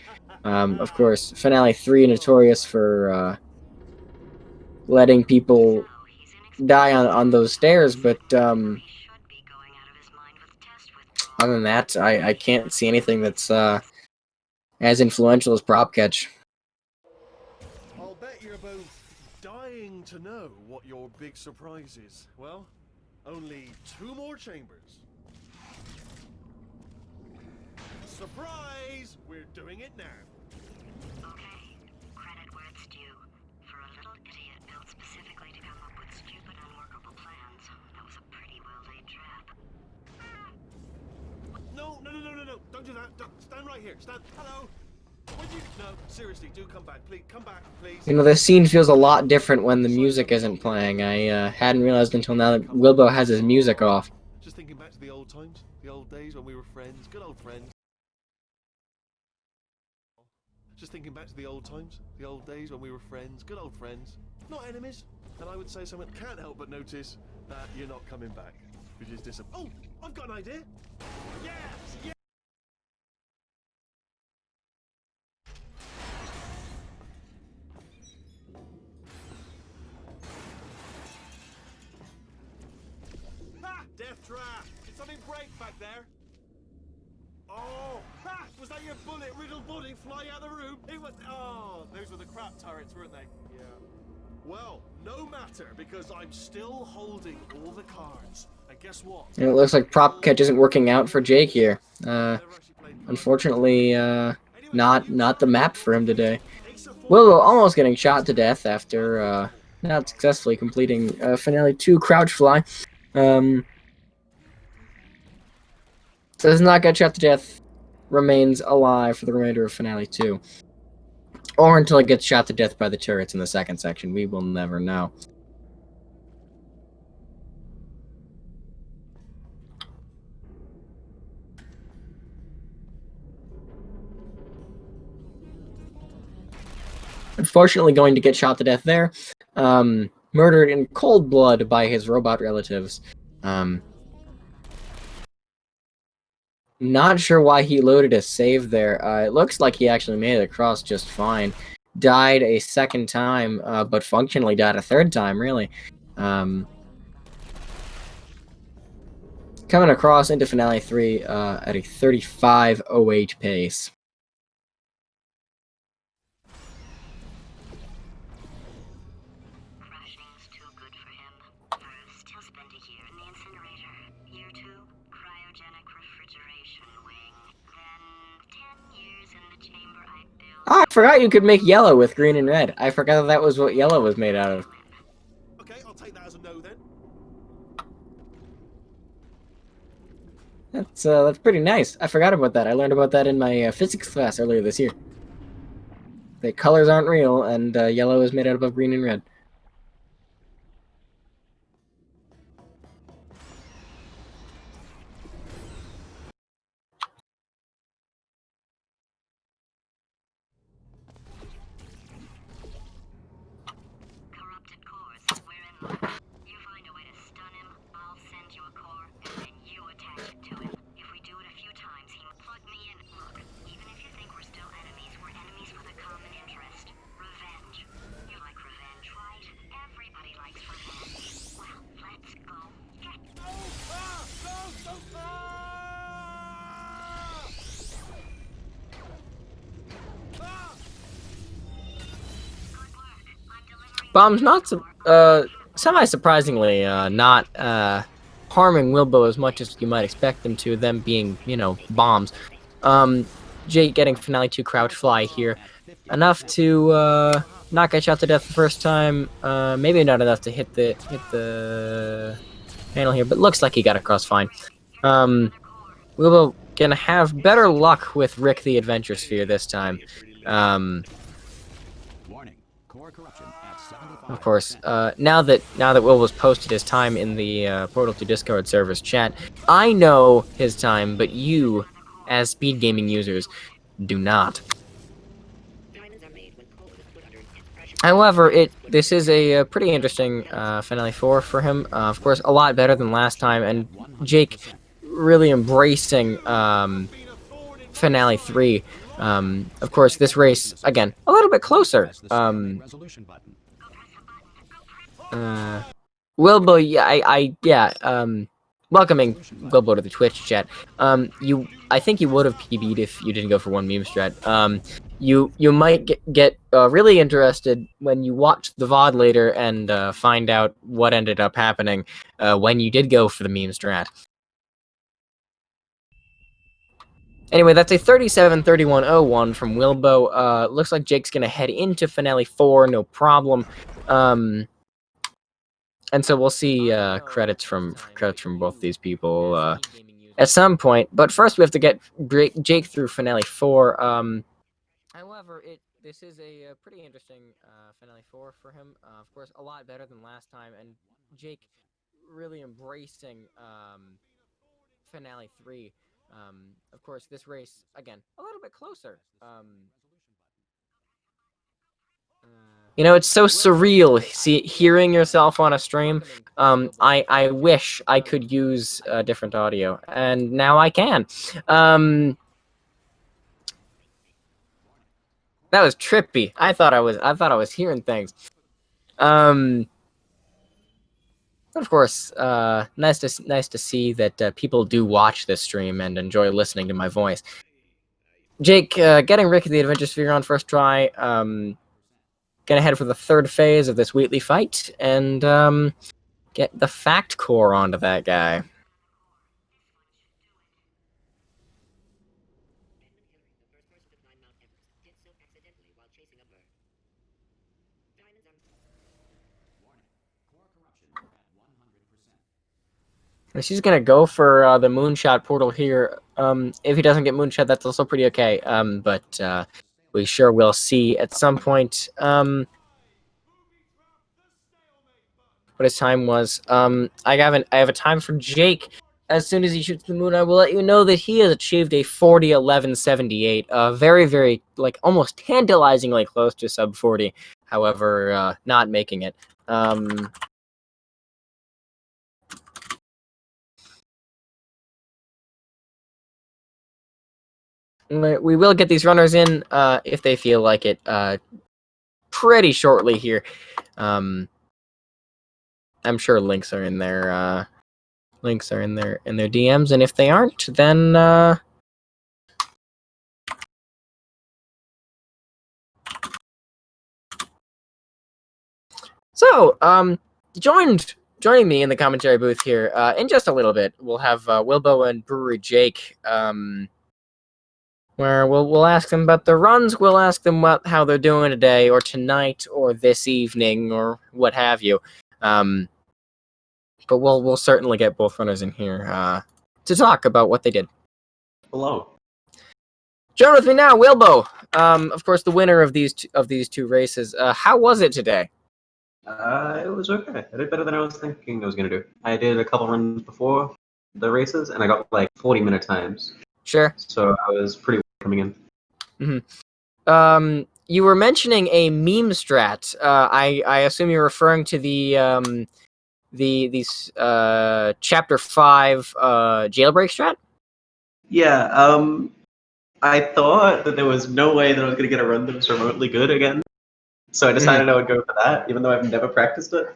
Of course, finale 3 notorious for letting people die on those stairs, but other than that, I can't see anything that's as influential as prop catch. I'll bet you're both dying to know what your big surprise is. Well, only 2 more chambers. Surprise! We're doing it now. Okay, credit where it's due. For a little idiot built specifically to come up with stupid, unworkable plans, that was a pretty well-laid trap. No. Don't do that. Stand right here. Stand. Hello. Would you? No, seriously, do come back. Please, come back, please. You know, this scene feels a lot different when the music isn't playing. I hadn't realized until now that Wilbo has his music off. Just thinking back to the old times, the old days when we were friends, good old friends. Just thinking back to the old times, the old days when we were friends, good old friends, not enemies. And I would say someone can't help but notice that you're not coming back, which is disappointing. Oh, I've got an idea. Yes, yes. Ha! Death trap. Did something break back there? Oh, ha! Was that your bullet-riddled body flying out of the room? It was. Oh, those were the crap turrets, weren't they? Yeah. Well, no matter, because I'm still holding all the cards. And guess what? And it looks like prop catch isn't working out for Jake here. Unfortunately, not the map for him today. Willow almost getting shot to death after not successfully completing finale 2 crouch fly. Does not get shot to death, remains alive for the remainder of finale 2. Or until it gets shot to death by the turrets in the second section. We will never know. Unfortunately, going to get shot to death there. Murdered in cold blood by his robot relatives. Not sure why he loaded a save there. It looks like he actually made it across just fine. Died a second time, but functionally died a third time, really. Coming across into finale 3 at a 35:08 pace. Crashing's too good for him. First, he'll spend a year in the incinerator. Year 2, cryogenic refrigeration wing. Then 10 years in the chamber I built. Oh, I forgot you could make yellow with green and red. I forgot that was what yellow was made out of. Okay, I'll take that as a no then. That's pretty nice. I forgot about that. I learned about that in my physics class earlier this year. The colors aren't real, and yellow is made out of green and red. Corrupted cores, we're in luck. You find a way to stun him, I'll send you a core, and then you attach it to him. If we do it a few times, he'll plug me in. Look, even if you think we're still enemies, we're enemies with a common interest. Revenge. You like revenge, right? Everybody likes revenge. Well, let's go. Get Bomb's not semi-surprisingly not harming Wilbo as much as you might expect them to, them being, you know, bombs. Jake getting finale 2 crouch fly here. Enough to not get shot to death the first time. Maybe not enough to hit the panel here, but looks like he got across fine. Wilbo gonna have better luck with Rick the Adventure Sphere this time. Warning. Core corruption at 75. Of course, now that Wilbo's posted his time in the Portal to Discord servers chat, I know his time, but you, as SpeedGaming users, do not. diamonds are made when However, this is a pretty interesting Finale 4 for him. Of course, a lot better than last time, and Jake really embracing Finale 3. Of course, this race, again, a little bit closer. Resolution button. Wilbo, welcoming Wilbo to the Twitch chat. I think you would have PB'd if you didn't go for one meme strat. You might get really interested when you watch the VOD later and find out what ended up happening when you did go for the meme strat. Anyway, that's a 37-31-01 from Wilbo. Looks like Jake's gonna head into Finale 4, no problem. And so we'll see credits from both these people at some point. But first, we have to get Jake through Finale 4. However, this is a pretty interesting Finale 4 for him. Of course, a lot better than last time, and Jake really embracing Finale 3. Of course, this race, again, a little bit closer. You know, it's so surreal hearing yourself on a stream. I wish I could use different audio, and now I can. That was trippy. I thought I was hearing things. Of course, nice to see that people do watch this stream and enjoy listening to my voice. Jake, getting Rick the Adventure Sphere on first try. Gonna head for the third phase of this Wheatley fight and get the fact core onto that guy. She's gonna go for the moonshot portal here. If he doesn't get moonshot, that's also pretty okay. But we sure will see at some point what his time was. I have a time for Jake. As soon as he shoots the moon, I will let you know that he has achieved a 40:11:78. Very, very, like, almost tantalizingly close to sub 40. However, not making it. We will get these runners in if they feel like it pretty shortly here. I'm sure links are in their DMs, and if they aren't, then joining me in the commentary booth here in just a little bit, we'll have Wilbo and BreweryJake. Where we'll ask them about their runs, we'll ask them how they're doing today, or tonight, or this evening, or what have you. But we'll certainly get both runners in here to talk about what they did. Hello. Join with me now, Wilbo. Of course, the winner of these two races. How was it today? It was okay. I did better than I was thinking I was gonna do. I did a couple runs before the races, and I got like 40-minute times. Sure. So I was pretty coming in. Mm-hmm. You were mentioning a meme strat. I assume you're referring to the chapter 5 jailbreak strat? Yeah, I thought that there was no way that I was gonna get a run that was remotely good again. So I decided I would go for that, even though I've never practiced it.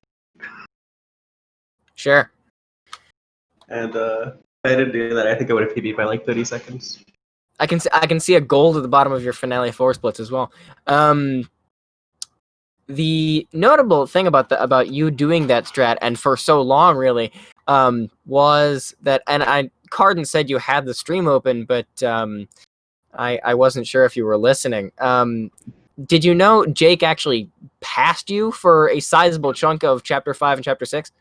Sure. And if I didn't do that, I think I would have PB'd by like 30 seconds. I can see a gold at the bottom of your Finale 4 splits as well. The notable thing about you doing that strat, and for so long really, was that, and Carden said you had the stream open, but I wasn't sure if you were listening. Did you know Jake actually passed you for a sizable chunk of Chapter 5 and Chapter 6?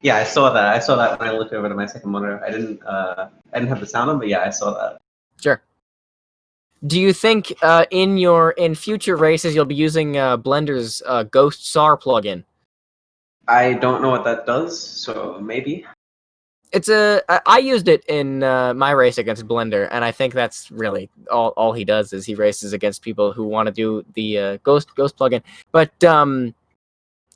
Yeah, I saw that. I saw that when I looked over to my second monitor. I didn't have the sound on, but yeah, I saw that. Sure. Do you think in future races you'll be using Blender's Ghost SAR plugin? I don't know what that does, so maybe. I used it in my race against Blender, and I think that's really all he does is he races against people who want to do the Ghost plugin. But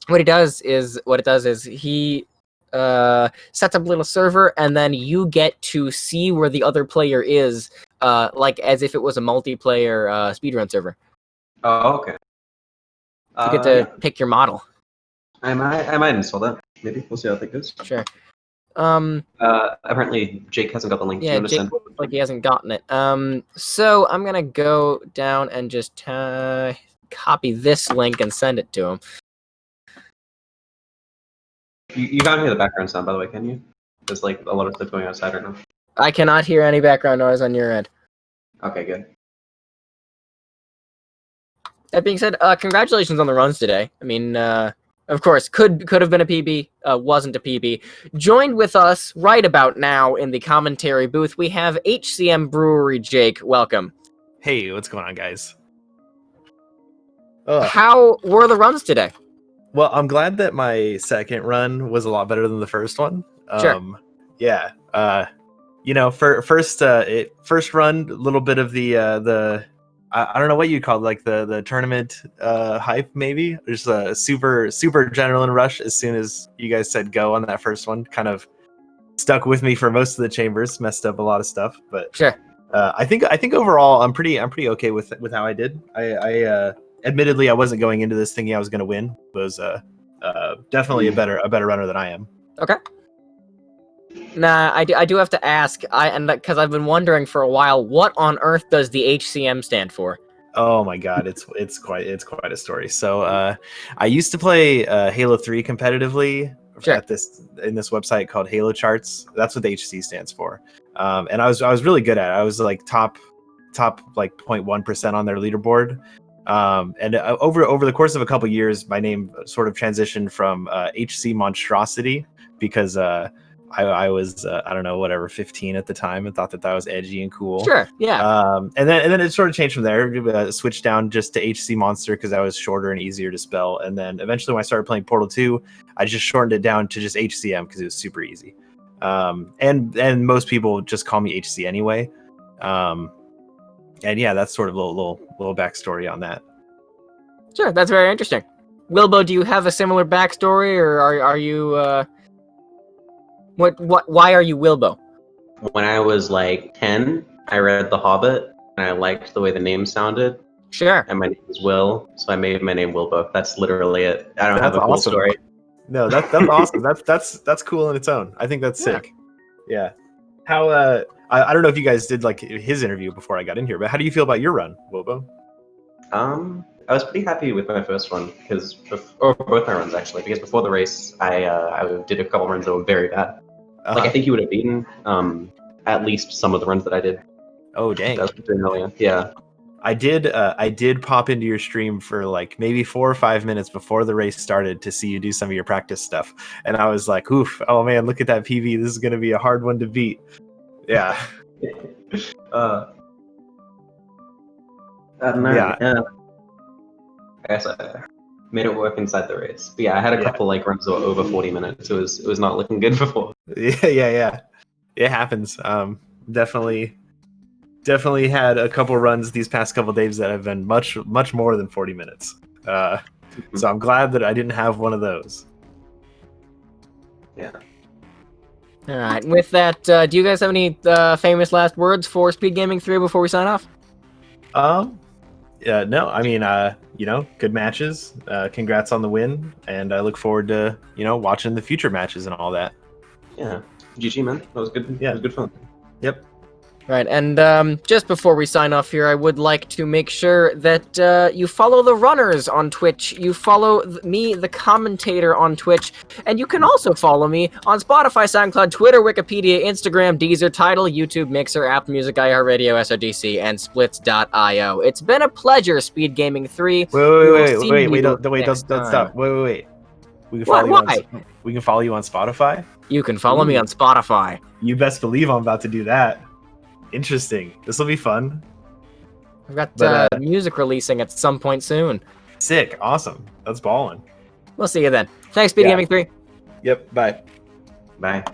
what it does is he sets up a little server, and then you get to see where the other player is, like as if it was a multiplayer speedrun server. Oh, okay. You get to pick your model. I might install that. Maybe we'll see how that goes. Sure. Apparently Jake hasn't got the link. Yeah, Do you Jake want to send? looks like he hasn't gotten it. So I'm gonna go down and just copy this link and send it to him. You can't hear the background sound, by the way, can you? There's like a lot of stuff going outside right now. I cannot hear any background noise on your end. Okay, good. That being said, congratulations on the runs today. I mean, of course, could have been a PB, wasn't a PB. Joined with us right about now in the commentary booth, we have HCM BreweryJake. Welcome. Hey, what's going on, guys? How were the runs today? Well, I'm glad that my second run was a lot better than the first one. Sure. Yeah. First run, a little bit of the I don't know what you call it, like the tournament hype, maybe. There's a super adrenaline rush as soon as you guys said go on that first one. Kind of stuck with me for most of the chambers, messed up a lot of stuff, but sure. I think overall I'm pretty okay with how I did. I admittedly I wasn't going into this thinking I was going to win. It was definitely a better runner than I am. Okay. Nah, I do have to ask, because I've been wondering for a while, what on earth does the HCM stand for? Oh my god, it's quite a story. So I used to play Halo 3 competitively in this website called Halo Charts. That's what the HC stands for. And I was really good at it. I was like top like 0.1% on their leaderboard. And over the course of a couple years, my name sort of transitioned from HC Monstrosity because I was I don't know, whatever, 15 at the time, and thought that was edgy and cool. Sure, yeah. And then it sort of changed from there. Switched down just to HC Monster because that was shorter and easier to spell. And then eventually, when I started playing Portal 2, I just shortened it down to just HCM because it was super easy. And most people just call me HC anyway. And yeah, that's sort of a little backstory on that. Sure, that's very interesting. Wilbo, do you have a similar backstory, or are you? Why are you Wilbo? When I was like 10, I read The Hobbit, and I liked the way the name sounded. Sure. And my name is Will, so I made my name Wilbo. That's literally it. I don't have a cool story. No, that's awesome. That's cool in its own. I think that's sick. Yeah. How I don't know if you guys did like his interview before I got in here, but how do you feel about your run, Wilbo? I was pretty happy with my first one or both my runs actually, because before the race I did a couple runs that were very bad. Like I think you would have beaten at least some of the runs that I did. Oh dang! That was brilliant. Yeah. I did pop into your stream for like maybe 4 or 5 minutes before the race started to see you do some of your practice stuff, and I was like, "Oof! Oh man, look at that PV. This is gonna be a hard one to beat." Yeah. I don't know. Yeah. I guess I made it work inside the race. But yeah, I had a couple like runs that were over 40 minutes. It was not looking good before. Yeah. It happens. Definitely had a couple runs these past couple days that have been much more than 40 minutes. So I'm glad that I didn't have one of those. Yeah. All right. With that, do you guys have any famous last words for SpeedGaming 3 before we sign off? Yeah, no, I mean, good matches. Congrats on the win, and I look forward to, watching the future matches and all that. Yeah. GG, man. That was good. Yeah. It was good fun. Yep. Right, and just before we sign off here, I would like to make sure that you follow the runners on Twitch, you follow me, the commentator, on Twitch, and you can also follow me on Spotify, SoundCloud, Twitter, Wikipedia, Instagram, Deezer, Tidal, YouTube, Mixer, Apple Music, iHeartRadio, SRDC, and Splits.io. It's been a pleasure, SpeedGaming 3. Wait, don't stop. Wait. We can follow you on Spotify? You can follow me on Spotify. You best believe I'm about to do that. Interesting. This will be fun. I've got music releasing at some point soon. Sick. Awesome. That's ballin'. We'll see you then. Thanks, SpeedGaming 3. Yep. Bye. Bye.